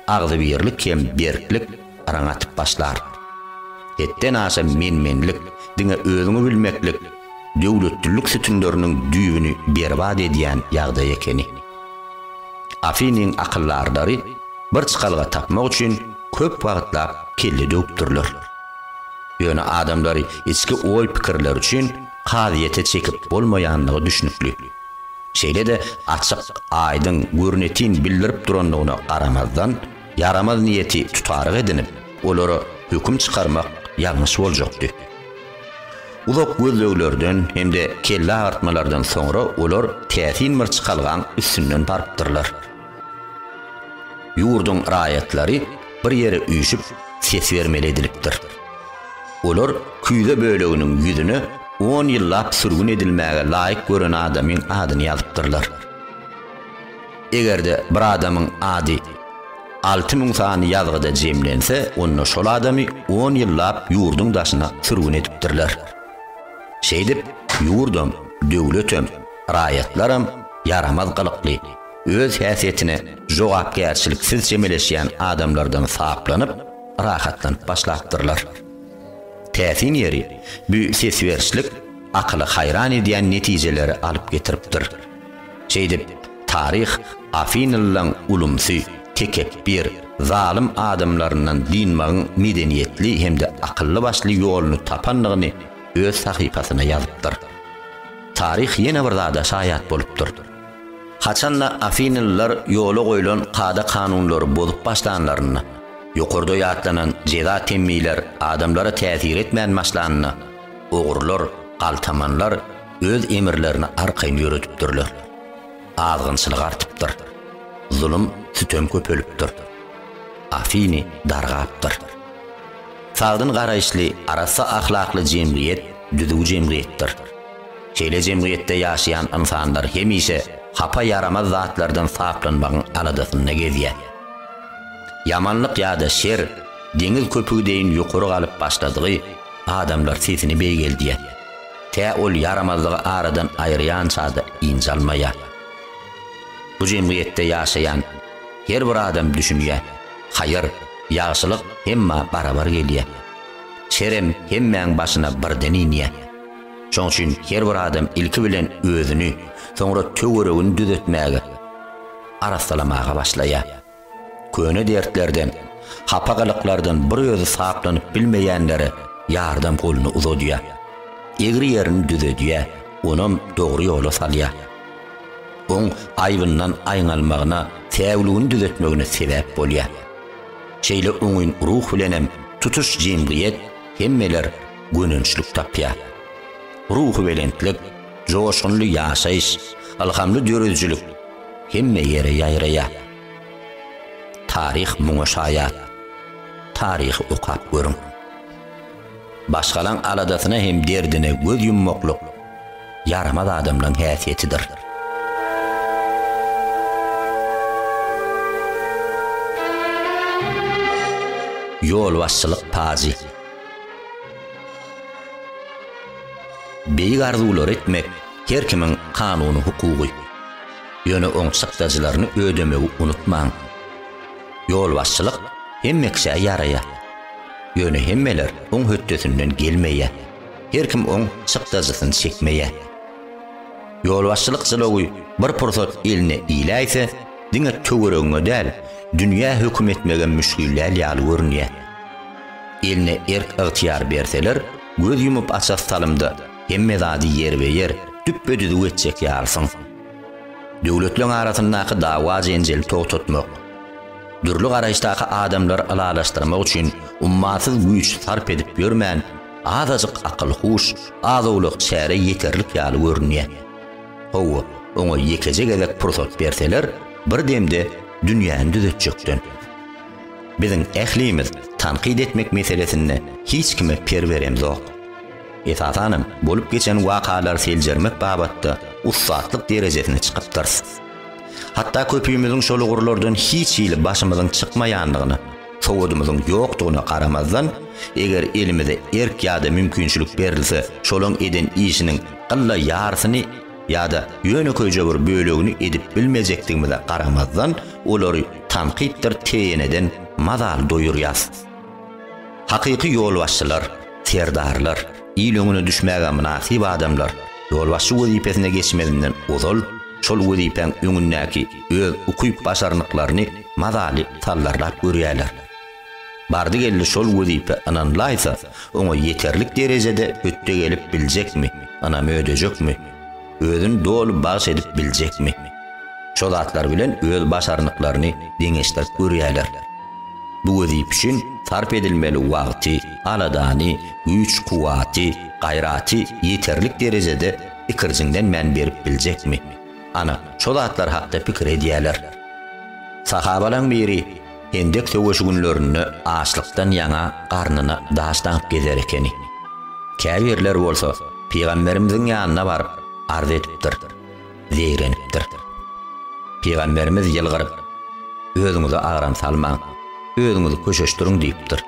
agzy birlik hem berklik araňatyp başlar. Etten aşa menmenlik, diňe özüňi bilmeklik, döwletçilik sütünleriniň düýbüni berbad edýän ýagdaý ekeni. Afiniň akyllardary bir çykalga tapmak üçin köp wagtlap kelle döpdürler. Ýöne adamlary içki oý pikirler üçin qadiyete çekip bolmaýanlygy düşünükli. Şeýle de açyk, aýdyň, görnetin bildirip duranlygyna garamazdan yaramaz niyeti tutaryk edinip, olary hüküm çıkarmak yanlış boljakdy. Uzak gözleglerden hem-de kelle artmalardan sonra olar täsin mirçi kalgan üstünden barıpdyrlar. Ýurdun raýatlary bir ýere üýşüp ses bermeli edilipdir. Olar küýde böleginiň ýüzüne 10 ýyllap sürgün edilmäge laýyk gören adamyň adyny ýazypdyrlar. Egerde bir adamyň ady 6000 sany ýazgyda jemlense, onda şol adamy 10 ýyllap ýurdun daşyna sürgün edipdirler. Şeýdip, ýurdum, döwletem, raýatlarym yaramaz gylykly, öz häsiýetine jogapkärçiliksiz jemeleşýän adamlardan saplanyp, rahatlanyp başlapdyrlar. Täsin ýeri bu sesberçlik akly hayran edýän netijeleri alyp getiripdir. Şeýdip, tarih Afinlyň ulumsy, tekebbir, zalim adamlaryndan dinmagyň medeniýetli hem-de akylly başly ýoluny tapanlygyny öz sahypasyna ýazypdyr. Tarih ýene bir zada şaýat bolupdyr. Haçanla Afinliler ýola goýulan qada kanunlary bozup başlanlaryny, ýokurda ýatlanan jeza temmiler adamlara täsir etmän maslanyny, ogurlar, galtamanlar öz emirlerini arkayn ýöretipdirler. Azgynçylyk artypdyr. Zulüm sütem köpelipdir. Afini dargapdyr. Sağdyn garaýşly, arasa ahlakly jemgyýet düzüg jemgyýetdir. Şeýle jemgyýetde ýaşaýan insanlar hemişe hapa yaramaz zatlardan saklanmagyň aladasyna gezýär. Yamanlyk ýa-da şer deňiz köpügideýin ýokary galyp başladygy adamlar sesini beýgeldiýär. Tä ol yaramazlygy aradan aýrýan çağda injalmaýar. Bu jemgyýetde ýaşaýan her bir adam düşünýär. Hayır, ýagşylyk hemme barabar gelýär. Şerem hemmeň başyna birden inýär. Şoň üçin her bir adam ilki bilen özüni, soňra töweregini düzetmäge, arastalamaga başlaýar. Köne dertlerden, hapagalıklardan bir özü saklanyp bilmeýänleri ýardam goluny uzadýar. Egri ýerini düzetýär, onuň dogry ýola salýar. Oň aýbyndan aýnalmagyna, täwligini düzetmegine sebäp bolýar. Şeýle oňyň ruh bilenem tutuş jemgyýet hemmeler gönünçlük tapýar. Ruh belentlik, joşgunly ýaşaýyş, alhamly dörüzçülük hemme ýere ýaýraýar. Tarih muňa şaýat. Tarih okap görüň. Başgalan aladasyna hem derdine göz yummakluk yaramaz adamlaryň häsiýetidir. Yol başçılık pazi. Beýik arzular etmek her kimin kanuny hukugy. Ýöne oň sykdaçylaryny ödemegi unutmaň. Yol başçılık hemmekse ýaraýar. Ýöne hemmeler oň höttesinden gelmeýär. Her kim oň sykdaçysyny çekmeýär. Yol başçılık jylagy bir pursat eline iýläýse, diňe töweregiňe däl, dünýä höküm etmegen müşkiller ýaly görünýär. Eline erk ygtyýar berseler, göz yumup aças salymda hemme zady ýer düppedüzü etjek ýarysyň. Döwletler arasyndaky dawa jenjel togtatmak, dürli garaýşdaky adamlar alalaşdyrmak üçin ummatsız güýç sarp edip ýörmän azasyk akyl huş, azawlyk çäre ýeterlik ýaly görünýär. Howa, oňa ýekejek elek pursat berseler, bir demde dünýäni düzetjekden. Biziň ählimiz tanqid etmek meselesinde hiç kime per berem zok. Esasanım bolup geçen wakalar seljermek babatda ussatlyk derejesine çykypdyr. Hatta köpüýümüziň şol ugurlardan hiç ýyly başymyzyň çykmaýanlygyny, sowudymyzyň ýokdugyna garamazdan, eger elimize erk ýa-da mümkinçilik berilse, şolaň eden işiniň gylla ýarysyny ýa-da ýöne köýje bir bölegini edip bilmejekdigimize garamazdan, olary tanqiddir teýeneden mazal doýurýas. Hakyky ýolbaşçylar, serdarlar, ýylyňyna düşmäge münasib adamlar, ýolbaşçy wezipesine geçmelinden ozal, şol wezipeň öňündäki öz ukyp başarnyklaryny mazaly tallarlap görýärler. Bardy geldi şol wezipä ananlaysa, oňa ýeterlik derejede ötte gelip biljekmi, anam ödejekmi? Özün dolu baş edip biljekmi? Şol atlar bilen öz başarnyklaryny deňeşdirip görýärler. Bu wezip üçin sarp edilmeli wagty, aladany, güç, kuwaty, gaýraty ýeterlik derejede ikirjiňden men berip biljekmi? Ana şol atlar hakda pikir edýärler. Sahabalaň biri hendek söwüşü günlerini açlykdan ýaňa garnyna daşdanyp gezer ekeni. Käbirler bolsa Peygamberimiziň ýanyna baryp arz etipdir, zeýrenipdir. Peygamberimiz ýylgyryp, özüňizi agram salmaň, özüňizi köşeşdiriň diýipdir.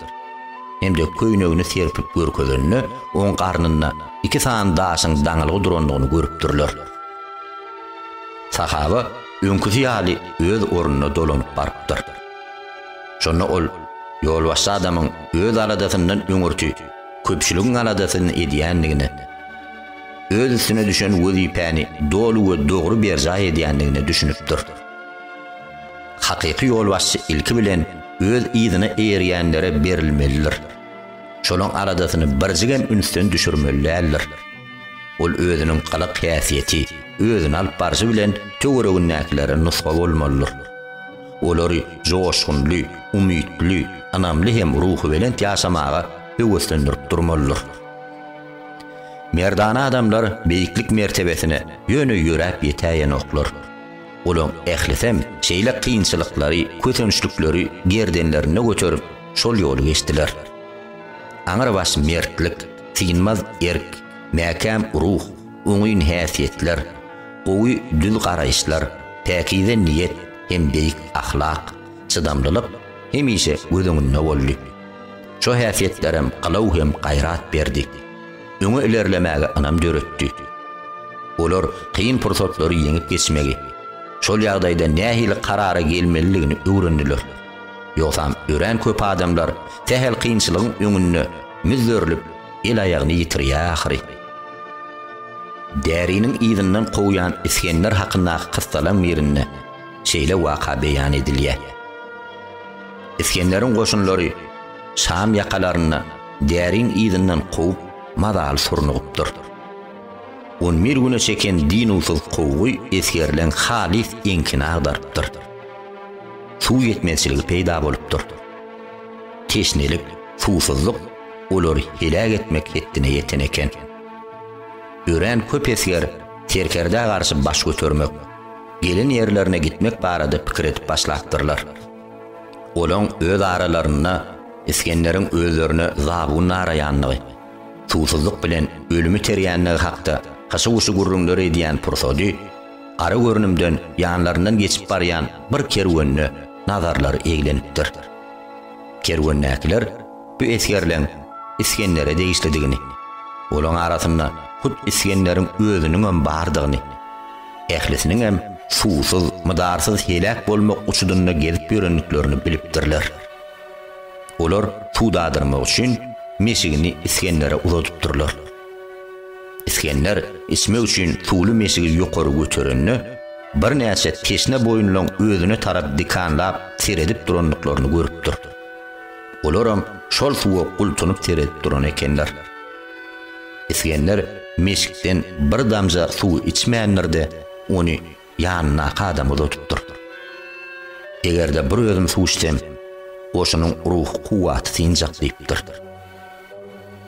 Hemde köýnegini serpip görkezeni oň garnyna 2 saň daşyň daňylygy duranlygyny görüpdirler. Sahaba öňküsi ýaly öz ornuna dolanyp barypdyr. Şonu ol ýolbaşy adamyň öz aladasyndan öňürti, köpçüligiň aladasyny edýändigini, öz üstüne düşen wezipäni dolu we dogry berja edýändigini düşünüpdir. Hakyky ýolbaşy ilki bilen öz ýygyny eýerýänlere berilmelidir. Şolaň aladasyny birjigem ünsden düşürmelidir. Ol özüniň galyk häsiýeti, özüni alyp barjy bilen töwereginnäkilere nusga bolmalydyr. Olary joşgunly, umytly, anamly hem ruhy bilen ýaşamaga höweslendirip durmalydyr. Merdana adamlar beýiklik mertebesine ýöne ýörep ýetäýän oklar. Olaň ählisem şeýle kynçylyklary, kötünçlükleri gerdenlerine götürüp şol ýoly geçdiler. Aňyr baş mertlik, tiýinmez erk, mäkäm ruh, öňün häsiýetler, gowy dül garaýşlar, täkide niýet hem beýik ahlak, çydamlylyk hemişe gözüňde boldy. Şo häsiýetlerem galaw hem gaýrat berdi. Öňe ilerlemäge anam döretdi. Olar kyn pursatlary ýeňip geçmegi, şol ýagdaýda nähili karara gelmeliligini öwrendiler. Ýoksam ören köp adamlar tehel kynçylygyň öňünde müzörlüp el aýagyny ýitirýär. Däriniň ýygynyň goýan iskenler hakynda kyssalan ýerinde şeýle waka beýan edilýär. İskenleriň goşunlary Şam ýakalaryna därin ýygynyň goýup madal surnugypdyr. 11 güne çeken din usul gowy eskerlen halis enkinagdardyr. Suw ýetmezçiligi peýda bolupdyr. Teşnelik, suwsuzlyk olary helak etmek hetdine ýeten eken. Ören köp esger terkerde garşy baş götürmek, gelin ýerlerine gitmek barada pikir edip başlapdyrlar. Olaň öz aralaryna iskenleriň özlerine zabun araýanlygy, suwsuzlyk bilen ölümi terýänligi hakda haşywşy gurrunlary edýän pursody, ara görnümden ýanlaryndan geçip barýan bir kerwenne nazarlary eglenipdir. Kerwennäkiler bu esgerleň iskenlere degişledigini, olaň arasynda hut iskenleriň özüniň hem bardygyny, ählisiniň hem suwsuz, mydarsyz helak bolmak uçudyna gelip ýörenliklerini bilipdirler. Olar suwdadyrmak üçin meşigini iskenlere uzatypdyrlar. İskenler ismek üçin suwly meşigi ýokary götürenni bir näçe teşne boýunlaň özüne tarap dikanlap seredip duranlyklaryny görüpdir. Olaram şol suwa gultunup seredip duran ekenler. İskenler meşikden bir damja suw içmeýänlerde onu ýanyna kadam uzatypdyr. Egerde bir özüm suw içsem, oşunyň ruh kuwaty sinjak diýipdir.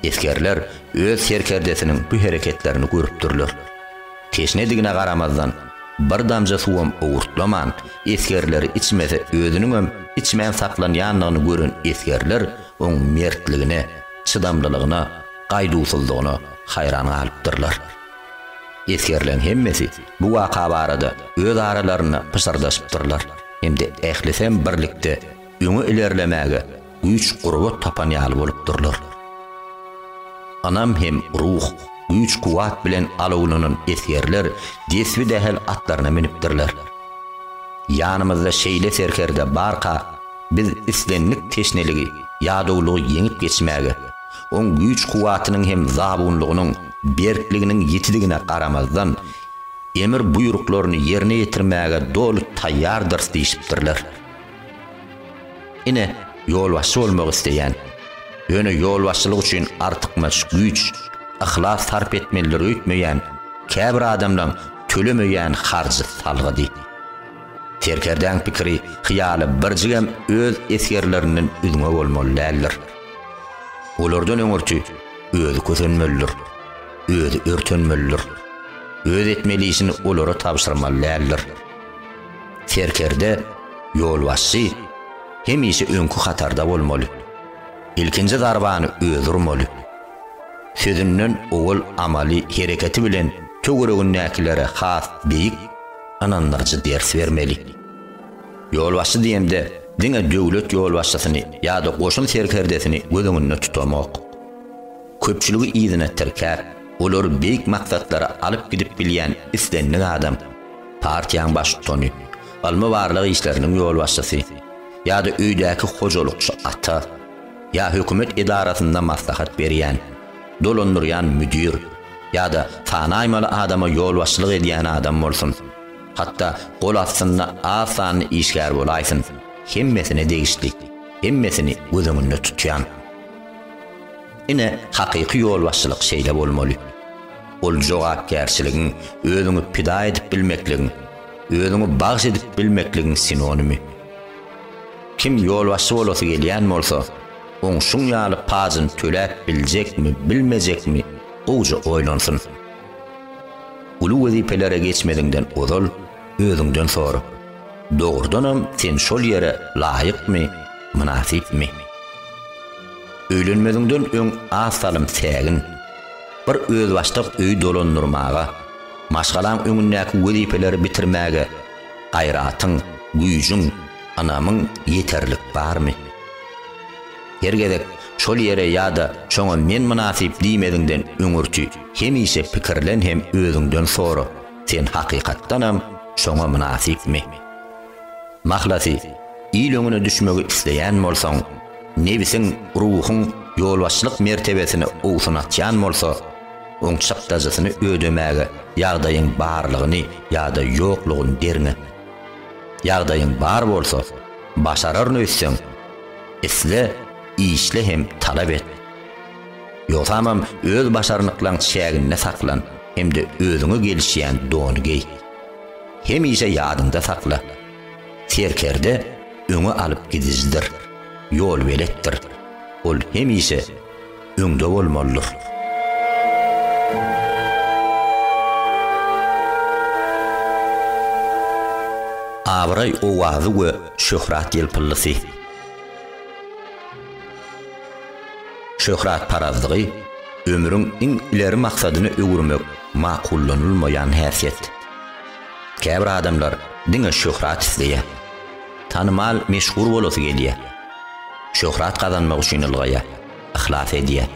Eskerler öz serkerdesiniň bu hereketlerini görüpdirler. Teşnedigine garamazdan bir damja suwam owurtlaman eskerleri içmese özüniň hem içmän saklanýanlygyny gören eskerler oň mertligine, çydamlylygyna, gaýdusuzlygyna hayran galypdyrlar. Eskerleň hemmesi bu waka barada öz aralaryna pysardaşypdyrlar. Hemde ählisem birlikde öňe ilerlemäge güç gurbat tapan ýaly bolupdyrlar. Anam hem ruh, güç kuwat bilen alawlanan eskerler desbi dehel atlaryna minipdirler. Ýanymyzda şeýle serkerde barka biz islenlik teşneligi, ýadawlygy ýeňip geçmäge, oň güç kuwatynyň hem zabunlygynyň berkliginiň ýetidigine garamazdan emir buýruklaryny ýerine ýetirmäge dolu taýýardyr diýipdirler. Ine yolbaşçı bolmak isteýän, öňe yolbaşçylyk üçin artykmaç güýç, ihlas sarp etmeleri öýtmeýän, käbir adamlaň tölemeýän harjy salgydy. Serkerden pikiri, hyýaly birjigem öz esgerleriniň üňe bolmalydyr. Olardan öňürçi özü kösenmelidir, özü örtenmelidir, öz etmeliýisini olara tapşyrmalydyr. Serkerde yolbaşçy hemişe öňkü hatarda bolmaly. İlkinji darbany öz urmaly. Sözünden owul amali hereketi bilen töweregin näkilere has beýik ananlarjy ders bermeli. Yolbaşçy diýende diňe döwlet yolbaşçysyny ýa-da goşun serkerdesini gözüňde tutmak. Köpçüligi ýygyna terkär, olar beýik maksatlara alyp gidip bilýän islenlik adam, partiýaň baş tutany, alma barlygy işleriniň yolbaşçysy, ýa-da öýdäki hojalykçy ata, ýa hökümet idarasynda maslahat berýän, dolandyrýan müdir, ýa-da sanaýmaly adama yolbaşçylyk edýän adam bolsun. Hatta gol atsyna asan işgär bolaýsyn. Hemmesine degişlik, hemmesini gözüňde tutýan. Ine hakyky yolbaşçylyk şeýle bolmaly. Ol jogapkärçiligiň, özüňi pida edip bilmekligiň, özüňi bagş edip bilmekligiň sinonimi. Kim yolbaşçy bolasy gelýän bolsa, oň şuň ýaly pazyn töläp biljekmi, bilmejekmi, oňja oýlansyn. Ulu wezipelere geçmediňden ozal, özüňden sorap, dogrudanam sen şol ýere laýykmy, münasipmi? Öýlenmediňden öň asalym sägin, bir öz başlyk öý dolandyrmaga, maşgalan öňündäki wezipeleri bitirmäge gaýratyň, güýjüň, anamyň ýeterlik barmy? Hergedek şol ýere ýa-da şoňa men münasip diýmediňden öňürçi hemişe pikirlen hem özüňden sora, sen hakykatdanam şoňa münasipmi? Mahlasy, il öňüne düşmegi isleýän bolsaň, nebisiň, ruhuň yolbaşçylyk mertebesini owsunatýan bolsa, oň çapdajasyny ödemäge ýagdaýyň barlygyny ýa-da ýoklugyny derňe. Ýagdaýyň bar bolsa, başararny öýtseň, isle, işle hem talap et. Ýoksamam öz başarnyklaryň şägine saklan, hemde özüňe gelişýän dony giy. Hemişe ýadynda sakla. Serkerde öňe alyp gidizdir, ýol beletdir. Ol hemişe öňde bolmalydyr. Abray owazy we şöhrat ýelpillisi. Şöhrat parazlygy ömrüň iň ileri maksadyny öwürmek makullanylmaýan häsiýet. Käbir adamlar diňe şöhrat isleýär. Tanymal, meşhur bolasy gelýär. Şöhrat kazanmak üçin ylgaýar, ihlas edýär.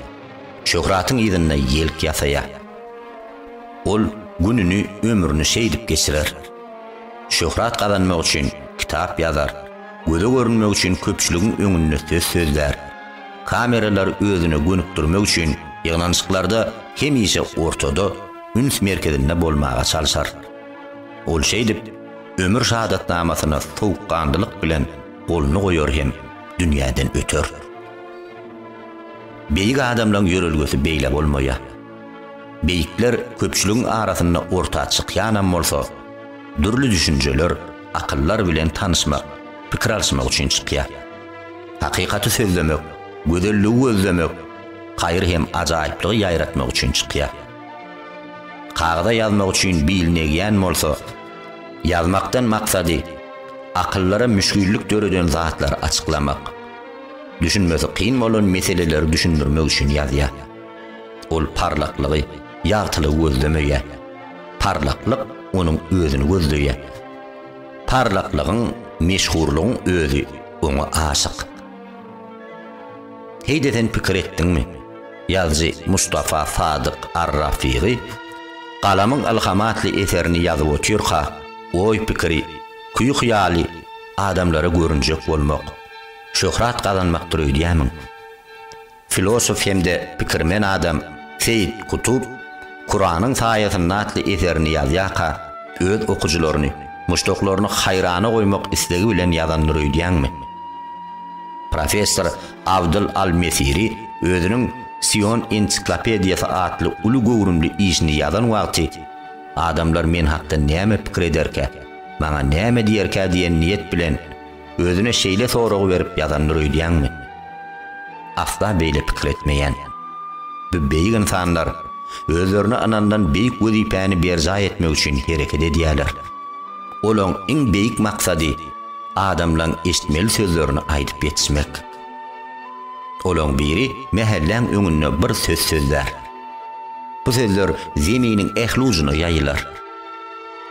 Şöhratyň ýerine ýelk ýasaýar. Ol gününi, ömrüni şeýdip geçirer. Şöhrat kazanmak üçin kitap ýazar, göze görünmek üçin köpçüligiň öňünde söz sözler. Kameralar özüne gönükdirmek üçin ýyglanşyklarda hemişe ortada üns merkezinde bolmaga çalşar. Ol şeýdip ömür şahadatnamasyna sowukkandylyk bilen golunu goýar hem dünýäden öter. Beýik adamlaryň ýörelgesi beýle bolmaýar. Beýikler köpçüligiň arasynda orta çykýan bolsa, dürli düşünjeler, akyllar bilen tanışmak, pikir alşmak üçin çykýar. Hakykaty sözlemek, gözelliği gözlemek, gaýry hem ajaýyplygy ýaýratmak üçin çykýar. Kağıda yazmak üçin bilinýän bolsa, yazmakdan maksady akyllara müşgüllik döreden zatlar açıklamak, düşünmesi kıyın bolan meseleleri düşündürmek üçin ýazýar. Ol parlaklygy, ýagtylygy gözlemeýär. Parlaklyk onuň özüni gözleýär. Parlaklygyň, meşhurlygyň özü oňa aşyk. Heýdeden pikir etdiňmi? Ýazgy Mustafa Sadyk Ar-Rafiqi galamyň alhamatly eserini ýazyp oturýarha, oý pikiri, kuýy hyýaly adamlara görünjek bolmak, şöhrat kazanmakdyr öýdýämiň. Filosof hemde pikirmen adam Seyyid Kutub Kur'anyň saýasyny atly eserini ýazýarha, öz okujylaryny, muşdoklaryny haýrana goýmak istegi bilen ýazandyr öýdýäňmi? Professor Abdul Al-Mesiri özünün Sion Ensiklopediyası adlı ulu gowrumly işini yazan wagty adamlar men hakda näme pikir ederke, maňa näme diýerke diýen niyet bilen özüne şeýle soragy berip yazanlar öýdýänmi? Asla beýle pikir etmeýän. Bu beýik insanlar özlerine anandan beýik wezipäni berja etmek üçin hereket edýärler. Olaň iň beýik maksady adamlaň eşitmeli sözlerini aýdyp ýetişmek. Olaň biri mehelläň öňüne bir söz sözler. Bu sözler zeminiň ähli ujuny ýaýylar.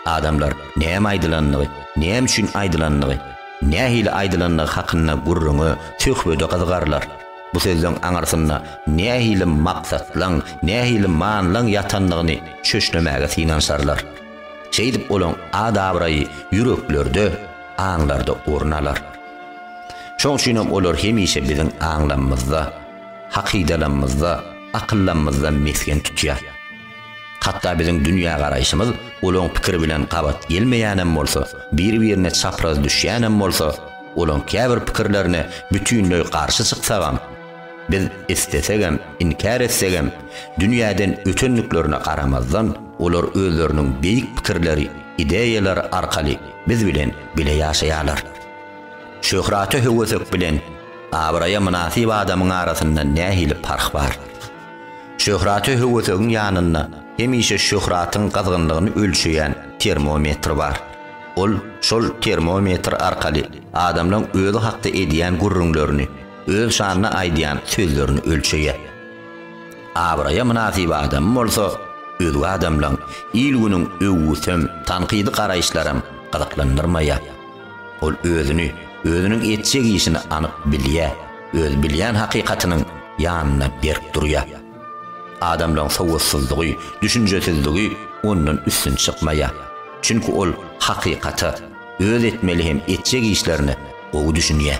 Adamlar näme aýdylanlygy, näme üçin aýdylanlygy, nähili aýdylanlygy hakynda gurruňy töhbede gyzygarlar. Bu sözleň aňarsyna nähili maksatlaň, nähili manlaň ýatanlygyny çöşlemäge finansarlar. Şeýdip olaň adabraýy ýüreklerde, aňlarda ornalar. Şoň üçin olar hemişe biziň aňlamyzda, hakydalarymyzda, akyllarymyzda mesken tutýar. Hatda biziň dünýä garaýşymyz olaň pikir bilen gabat gelmeýänem bolsa, bir-birine çapraz düşýänem bolsa, olaň käbir pikirlerine bütünlüğü karşı çıksagam, biz istesegem, inkar etsegem, dünýäden ötenliklerine garamazdan olar özleriniň beýik pikirleri, ideýalary arkaly biz bilen bile ýaşaýarlar. Şöhraty höwesek bilen abraya münasib adamyň arasynda nähili fark bar. Şöhraty höwesegiň ýanyna hemişe şöhratyň gazgynlygyny ölçeýän termometr bar. Ol şol termometr arkaly adamlaryň özü hakda edýän gurrunlaryny, öz şanyna aýdýan sözlerini ölçeýär. Abraya münasib adam bolsa, öz adamlaryň ilgüniň öwüsem, tanqidi garaýşlarym gyzyklandyrmaýar. Ol özüniň etjek işini anyk bilýär, öz bilýän hakykatynyň ýanyna berip durýar. Adamlaryň sowutsuzlygy, düşünjesizligi ondan üstün çykmaýar. Çünki ol hakykaty öz etmeli hem etjek işlerini o düşünýär.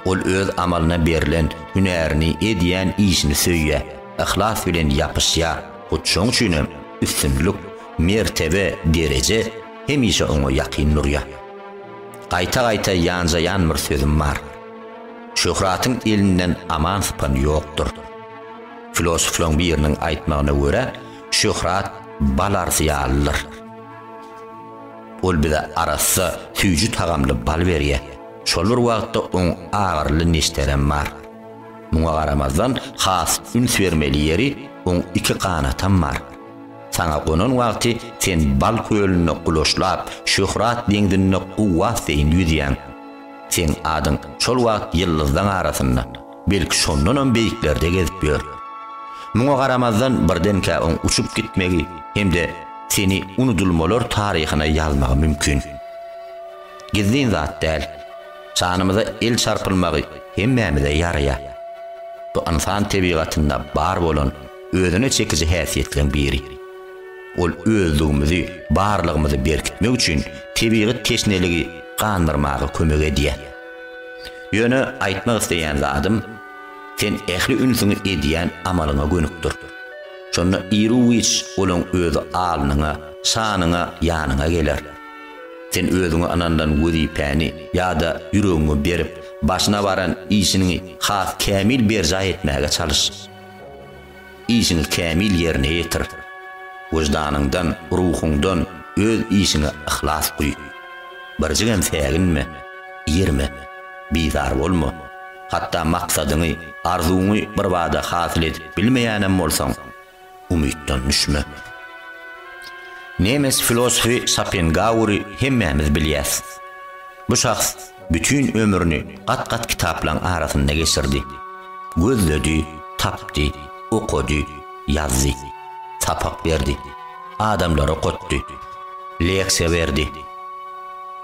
Ol öz amalyna berilen hünerini edýän işini söýýär, ihlas bilen ýapyşýar. Şoň üçin üstünlük, mertebe, derece hemişe oňa ýakyn durýar. Gaýta-gaýta ýanjaýan bir sözüm bar. Şöhratyň elinden aman sypan ýokdur. Filosoflaryň biriniň aýtmagyna görä, şöhrat balarsy ýalylar. Ol bize arasy süýjü tagamly bal berýär. Şol bir wagtda oň agyrly neşterem bar. Muňa garamazdan has üns bermeli ýeri oň iki qanatam bar. Sana gonan wagty sen bal kölüne guloşlap, şöhrat deňdinne uwat deýin ýüzýän. Sen adyň şol wagt ýyldızlaň arasynda, belki şondan beýiklerde gezip ýör. Muňa garamazdan birdenkä oň uçup gitmegi hemde seni unudulmalar taryhyna ýazmagy mümkin. Gizlin zat däl. Şanymyza el çarpylmagy hemmämize ýaraýar. Bu insan tebigatynda bar bolan özüne çekici häsiýetlen biri. Ol özlüğümüzi, barlygymyzy berkitmek üçin tebigat teşneligi gandyrmagy kömek edýär. Ýöne aýtmak isleýän zatym, sen ähli ünsüňi edýän amalyňa gönükdir. Şonu iruwiç olaň özü alnyňa, şanyňa, ýanyňa geler. Sen özüňi anandan wezipäni ýa-da ýüregiňe berip, başyna baran işini has kämil berja etmäge çalyş. İşini kämil ýerine ýetir. Wejdanyndan, ruhuňdan öz işine ihlas guý. Birjigem säginme, ýerme, bizar bolma. Hatta maksadyny, arzuňy bir wada hasyl edip bilmeýänem bolsaň, umytdan düşme. Nemes filosofi Schopenhauer'y hemmämiz bilýäs. Bu şahs bütün ömrüni gat-gat kitaplaryň arasynda geçirdi. Gözledi, tapdy, okudy, ýazdy, tapak berdi. Adamlara okutdy, leksiýa berdi.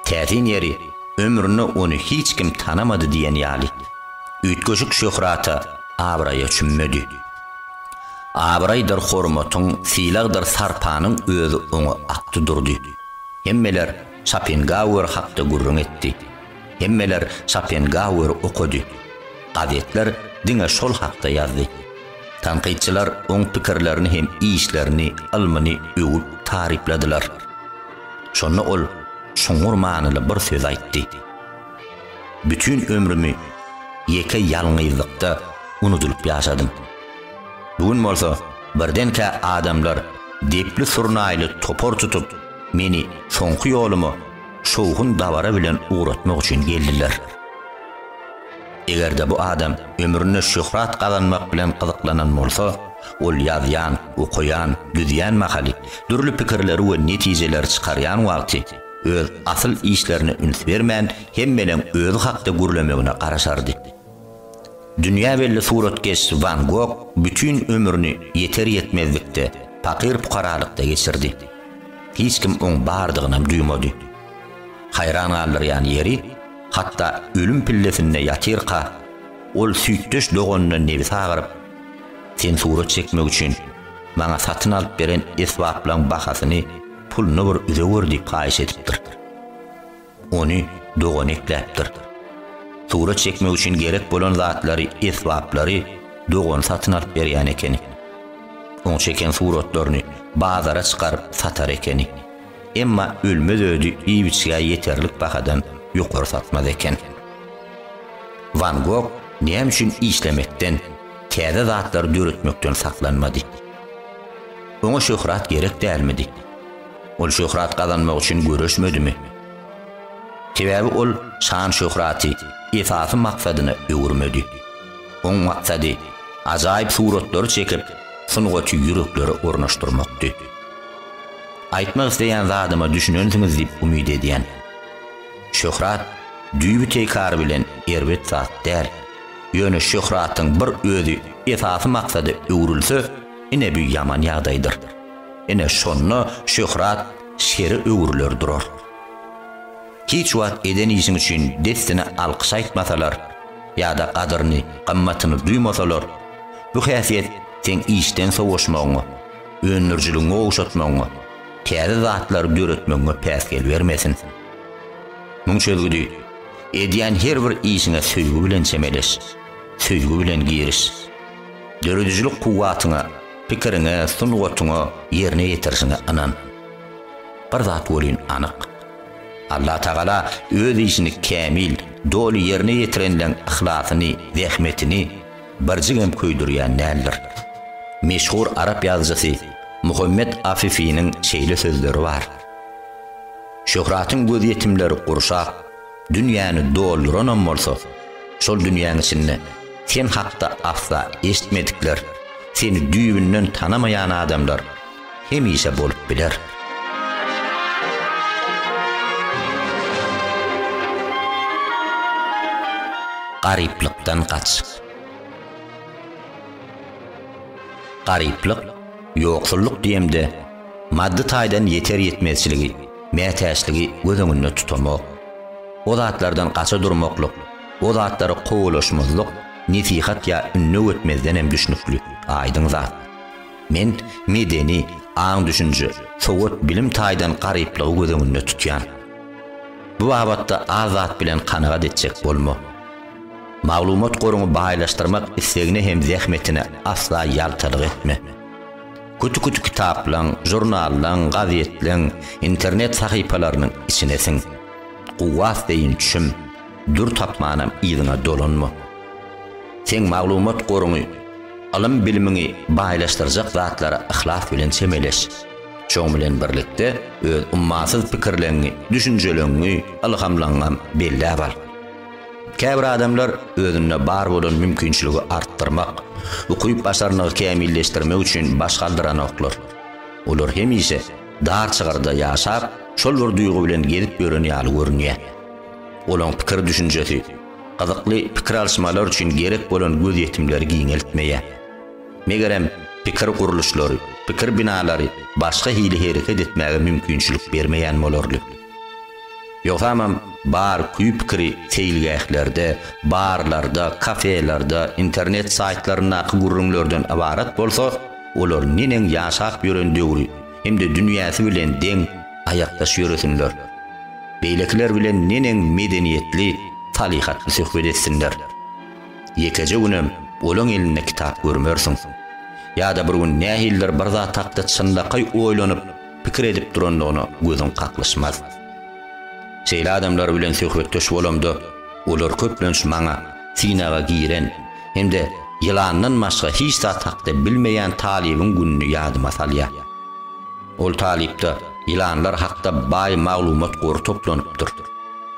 Tätin ýeri ömrüni onu hiç kim tanamady diýen ýaly. Ütköşük şöhrata abraya çümmedi. Abraydır hormatyň, silagdyr sarpanyň özü oňa atdy durdy. Hemmeler Schopenhauer hakda gurrun etdi. Hemmeler Schopenhauer okudy. Gazetler diňe şol hakda ýazdy. Tanqidçiler oň pikirlerini hem işlerini, ilmini öwüp taripladiler. Şonu ol şoňur manyly bir söz aýtdy. Bütün ömrümi yeke yalňyzlykda unutulup ýaşadym. Bugün bolsa birdenke adamlar depli surnaýly topor tutup meni soňky ýolumy şowhun dabara bilen uğratmak üçin geldiler. Egerde bu adam ömrüne şöhrat kazanmak bilen gyzyklanan bolsa, ol ýazýan, okuyan, düzýän mahaly, dürli pikirleri we netijeler çykarýan wagty öz asyl işlerine üns bermän hemmelen öz hakda gürlemegine garaşardy. Dünya belli suratkeş Van Gogh bütün ömrünü yeter yetmezlikde, fakir fukaralykda geçirdi. Hiç kim oň bardygyny duýmady. Hayran galýan ýeri hatta ölüm pillesinde ýatyrka, ol süýtdeş dogonyna nebis agyryp, sen surat çekmek üçin maňa satyn alyp beren esbaplan bahasyny pulny bir üzewer diýip gaýş edipdir. Ony dogon ekläpdir. Surat çekmek üçin gerek bolan zatlary, esbaplary dogon satyn alyp berýän ekeni. Oň çeken suratlaryny bazara çykaryp satar ekeni. Emma ölmez ödü iýbiçige ýeterlik bahadan ýokary satmaz eken. Van Gogh näme üçin işlemekden, käde zatlary döretmekden saklanmady? Oňa şöhrat gerek dälmidi? Ol şöhrat kazanmak üçin göreşmedimi? Sebäbi ol şan şöhraty esasy maksadyna öwürmedi. Oň maksady ajaýyp suratlary çekip sunugaty ýürekleri ornaşdyrmakdy. Aýtmak isleýän zadyma düşünensiňiz diýip umyd edýän. Şöhrat düýbi tekar bilen erbet zat däl. Ýöne şöhratyň bir özü esasy maksady öwrülse, ine bir ýaman ýagdaýdyr. Ine şonno şöhrat şeri öwrüler durar. Hiç wagt eden işin üçin destine alkyş aýtmasalar, ýa-da gadyryny, gymmatyny duýmasalar, bu häsiýet sen işden soňuşmagyňy, önürjülüňe oňşatmagyňy, käde zatlary döretmegiňe päsgel bermesin. Muň çözgüdi, edýän her bir işiňe söýgü bilen çemeleş, söýgü bilen giriş. Döredüjülük kuwwatyňa, pikiriňe, sunugatyňa ýerine ýetirişiňe anan. Bir zat bolýan anyk. Allah Taala öz işini kämil, dolu ýerine ýetirenleň ihlasını, zähmetini birjigem köýdürýän nädir? Meşhur Arap ýazgysy Muhammed Afifi'nin şeýle sözleri var. Şöhratyň göz ýetimleri gurşak, dünýäni dolduran bolsa, şol dünýäň içinde sen hakda asla eşitmedikler, seni düýbünden tanamayan adamlar hemişe bolup biler. Gariplikden kaç. Gariplik, ýoksulluk diýemde, maddi taýdan yeter yetmezçiligi, mätäçligi gözüňde tutulmak, o zatlardan kaça durmaklyk, o zatlary gowalaşmazlyk, nesihat ýa ünne ötmezden hem düşnükli, aýdyň zat. Men medeni, aň düşünje, sowat bilim taýdan garyplygy gözüňde tutýan. Bu abatda azat bilen kanagat etjek bolma. Maglumat goruňy baýlaşdyrmak islegine hem zähmetine asla ýaltalyk etme. Kütü kitaplan, jurnallan, gazetlen, internet sahypalarynyň içinesin. Guwat deýin çüm, dur tapmanam ýygyna dolanma. Sen maglumat goruňy, alym bilimiňi baýlaşdyrjak zatlara ihlas bilen çemeleş. Şoň bilen birlikde öz ummasyz pikirlerini, düşünjelerini alhamlangan belli bal. Käbir adamlar özüne bar bolan mümkinçiligi arttırmak, ukuyup başarını kämilleşdirmek üçin baş galdyran oklar. Olar hemişe dar çygarda ýaşap, şol bir duýgu bilen gelip gören ýaly görünýär. Olaň pikir düşünjesi, gyzykly pikir alşmalar üçin gerek bolan göz ýetimleri giňeltmeýär. Megerem pikir guruluşlary, pikir binalary başga hili hereket etmäge mümkinçilik bermeýän bolarly. Ýoksamam bar küýüp pikiri seýilgählerde, barlarda, kafelerde, internet saytlaryna gurrunlardan ibarat bolsa, olar nenen ýaşap ýören döwri, hemde dünýäsi bilen deň aýakdaş ýöresinler. Beýlekiler bilen nenen medeniýetli, talihatly söhbet etsinler. Ýekeje günem olaň eline kitap görmersiň. Ýa-da bir gün nähiller bir zat hakda çyndaky oýlanyp pikir edip duranlygyna gözüň kaklaşmaz. Şeýle adamlar bilen söhbetdeş bolamda, olar köplenç maňa sinaga giren hem-de ýylandan başga hiç zat hakda bilmeýän talibin gününi ýadyma salýar. Ol talipde ýylanlar hakda baý maglumat gory toplanypdyr.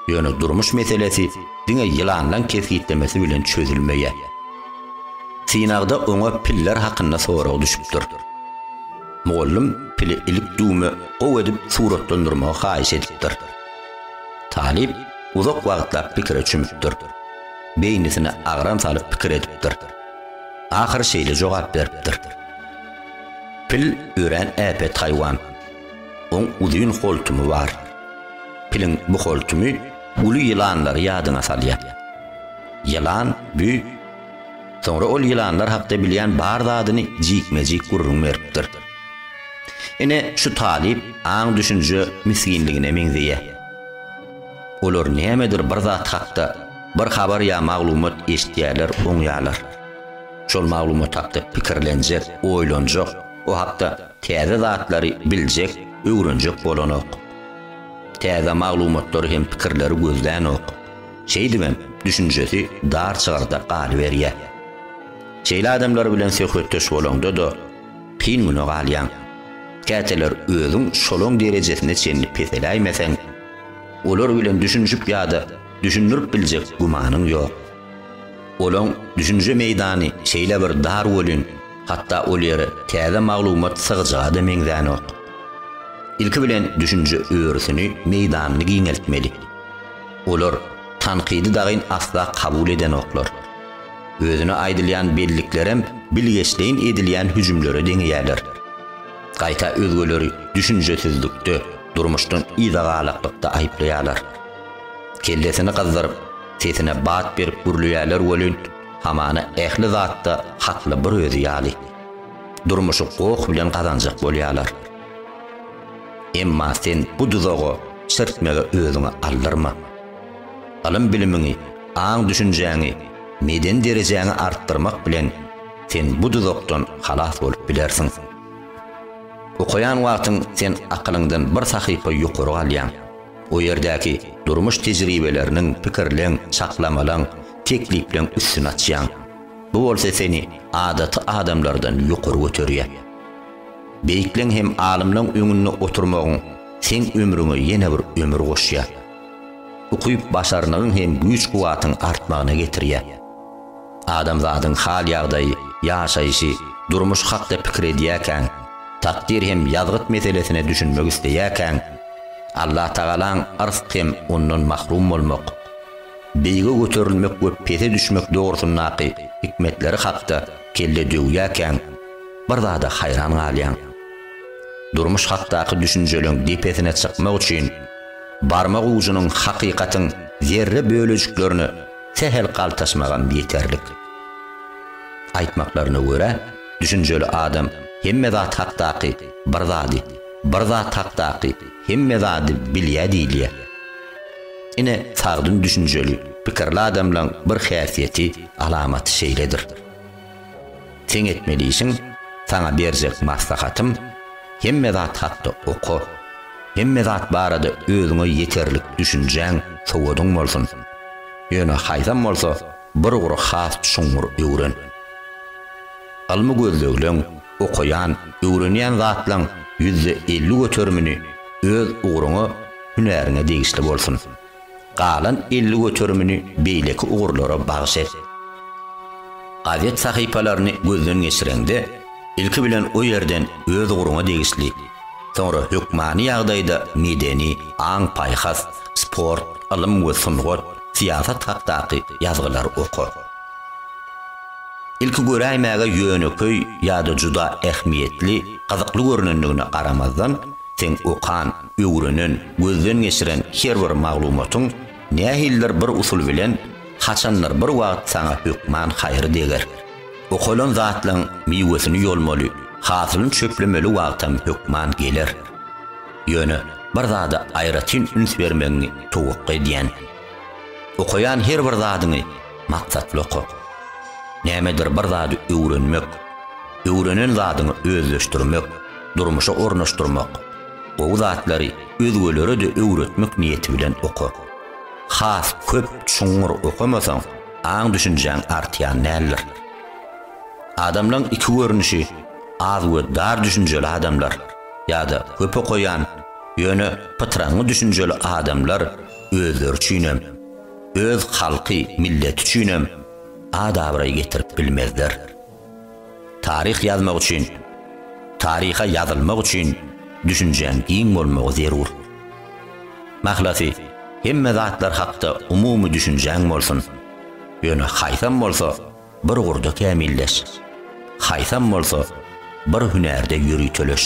Ýöne durmuş meselesi diňe ýylandan kesgitlemesi bilen çözülmeýär. Sinagda oňa piller hakynda sorag düşüpdir. Muallim pili ilik düğme gow edip suratlandyrmagy haýyş edipdir. Talip uzak wagtlap pikire çümüpdir. Beýnisine agram salyp pikir edipdir. Ahir şeýle jogap beripdir. Pil ören äpet haýwan. Oň uzun holtumy bar. Pilin bu holtumy uly ýylanlary ýadyna salýar. Ýylan büýük. Sonra ol ýylanlar hakda bilýän bar zadyny jikmejik gurrun beripdir. Ene şu talip aň düşünje miskinligine meňzeýär. Olar nämedir bir zat hakda bir habar ýa maglumat eşitýärler, oňýarlar. Şol maglumat hakda pikirlenjek, oýlanjak, o hakda täze zatlary biljek, öwrenjek bolanok. Täze maglumatlary hem pikirleri gözden ok. Şeýdigem düşünjesi dar çygarda galy berýär. Şeýle adamlar bilen söhbetdeş bolanda da pin güne galýan. Käteler özüň şolong derejesine çenip peseläýmesen, olar bilen düşünjüp ýa-da düşündirip biljek gumanyň ýok. Olaň düşünje meýdany şeýle bir dar bolyn, hatda ol ýere täze maglumat sygyjaga da meňzän ok. İlki bilen düşünje öwrüsini meýdanyny giňeltmeli. Olar tanqidi dagyn asla kabul eden oklar. Özüne aýdylýan belliklerem bilgeçleýin edilýän hüjümlere deňýärler. Gaýta özgeleri düşünjesizlikde, durmuşdan ýydagalykda aýplaýarlar. Kellesini gazdyryp, sesine bat berip gürlüýärler bolyn, hamana ähli zatda hakly bir özi ýaly. Durmuşy gok bilen gazanjak bolýarlar. Emma sen bu duzaga sirtmege özüňe aldyrma. Alym bilimini, aň düşünjäňi, meden derejäňi artdyrmak bilen sen bu duzakdan halas bolup bilersiň. Okuyan wagtyň sen akylyňdan bir sahypa ýokary galýan. O ýerdäki durmuş tejribeleriniň, pikirleň, çaklamalan, teklipleň üstüne açýan. Bu bolsa seni adaty adamlardan ýokary götürýär. Beýikleň hem alimlaň öňünde oturmagyň sen ömrüňe ýene bir ömür goşýar. Okuyup başarnyň hem güýç guwatyň artmagyna getirýär. Adam zadyň hal ýagdaýy, ýaşaýyşy, durmuş hakda pikir edýärken, takdir hem ýazgyt meselesine düşünmek isleýärken, Allah Taalaň arzk hem ondan mahrum bolmak, beýige göterilmek we pese düşmek dogrusynaky hikmetleri hakda kelle döwýärken, bir zada hayran galýan. Durmuş hakdaky düşünjeleň depesine çykmak üçin barmak ujunyň hakykatyň zerre bölejiklerini sehel galtaşmagan ýeterlik. Aýtmaklaryna görä, düşünjeli adam hemme zat hakdaky bir zat hakdaky hemme zady bilýär diýilýär. Ine sagdyn düşünjeli, pikirli adamlaň bir häsiýeti, alamaty şeýledir. Sen etmelisin, sana berjek maslahatym, hemme zat hakda oku, hemme zat barada özüňe ýeterlik düşünjäň, sowadyň bolsun. Ýöne haýsam bolsa, bir guru has şuňur öwren. Almy gözlegleň, okuyan, öwrenýän zatlaň %50 götürmini öz uğruňa, hünärine degişli bolsun. Galan 50 götürmini beýleki uğurlara bagyş et. Gazet sahypalaryny gözden geçirende, ilki bilen o ýerden öz uğruňa degişli, sonra hükmani ýagdaýda medeni, aň paýhas, sport, alym we sungat, siyasat hakdaky ýazgylar oku. İlki göräýmäge ýöneköy ýa-da juda ähmiýetli, gyzykly görünendigine garamazdan, sen okan, öwrenen, gözden geçiren her bir maglumatyň nähildir bir usul bilen haçanlar bir wagt sana hükman haýry deger. Okulan zatlaň miwesini ýolmaly, hasylyny çöplemeli wagtam hükman gelir. Ýöne bir zada aýratyn üns bermegini towuk edýän. Okuyan her bir zadyny maksatly oku. Nämedir bir zady öwrenmek, öwrenen zadyny özleşdirmek, durmuşa ornaşdyrmak, o zatlary özgelere de öwretmek niýeti bilen oku. Has köp çuňur okamasaň, aň düşünjäň artýan nälir? Adamlaryň iki görnüşi az we dar düşünjeli adamlar ýa-da köpe koýan ýöne pytraňy düşünjeli adamlar özleri üçinem, öz halky, millet üçinem adabry getirip bilmezler. Tarih ýazmak üçin, tariha ýazylmak üçin düşünjäň giň bolmagy zerur. Mahlasy hemme zatlar hakda umumy düşünjäň bolsun. Ýöne haýsam bolsa bir gurda kämilleş. Haýsam bolsa bir hünärde ýürütüleş.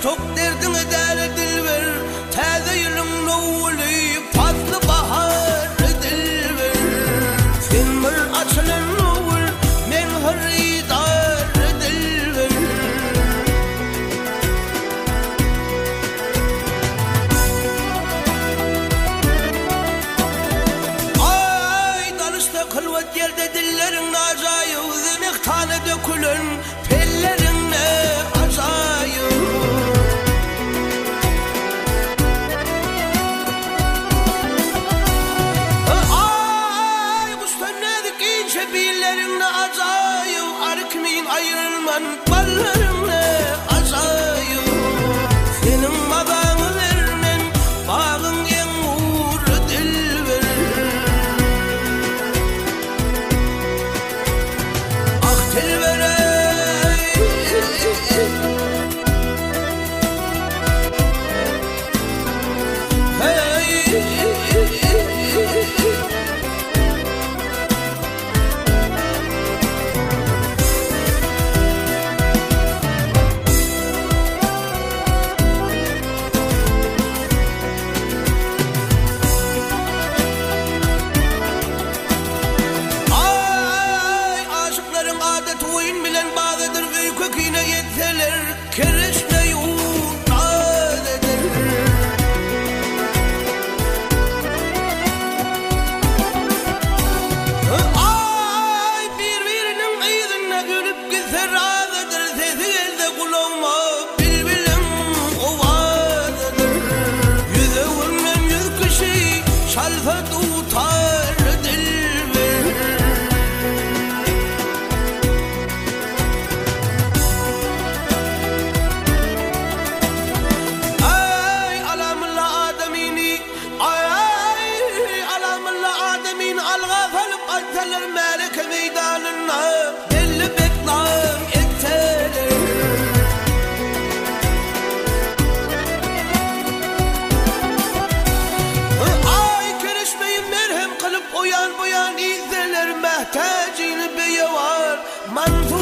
Çok derdin eder dilber, taze yılın nowly, patlı bahar dilber. Sen bir açılan nowul, men haridar dilber. Ay danışta kılvat yerde dillerin acayip, zinek tane dökülün pellerin acayip. Şebillerimle acayip, arkmin ayrılman ballarımla acayip. Senin babağını vermen, bağın en uğru dilber. Ah dilber Kerişte yurtlar eder. Ay birbirinin ýüzüne gülüp gitse razıdır, sesi elde kulağıma bilbilim ovalıdır. Yüzüğünden 100 kişi şalfa tutar dilber. Melek meydanına belli beklam ettiler. Ay kerişmeyin merhem kılıp oyan boyan izler, mehtacini beye var manfu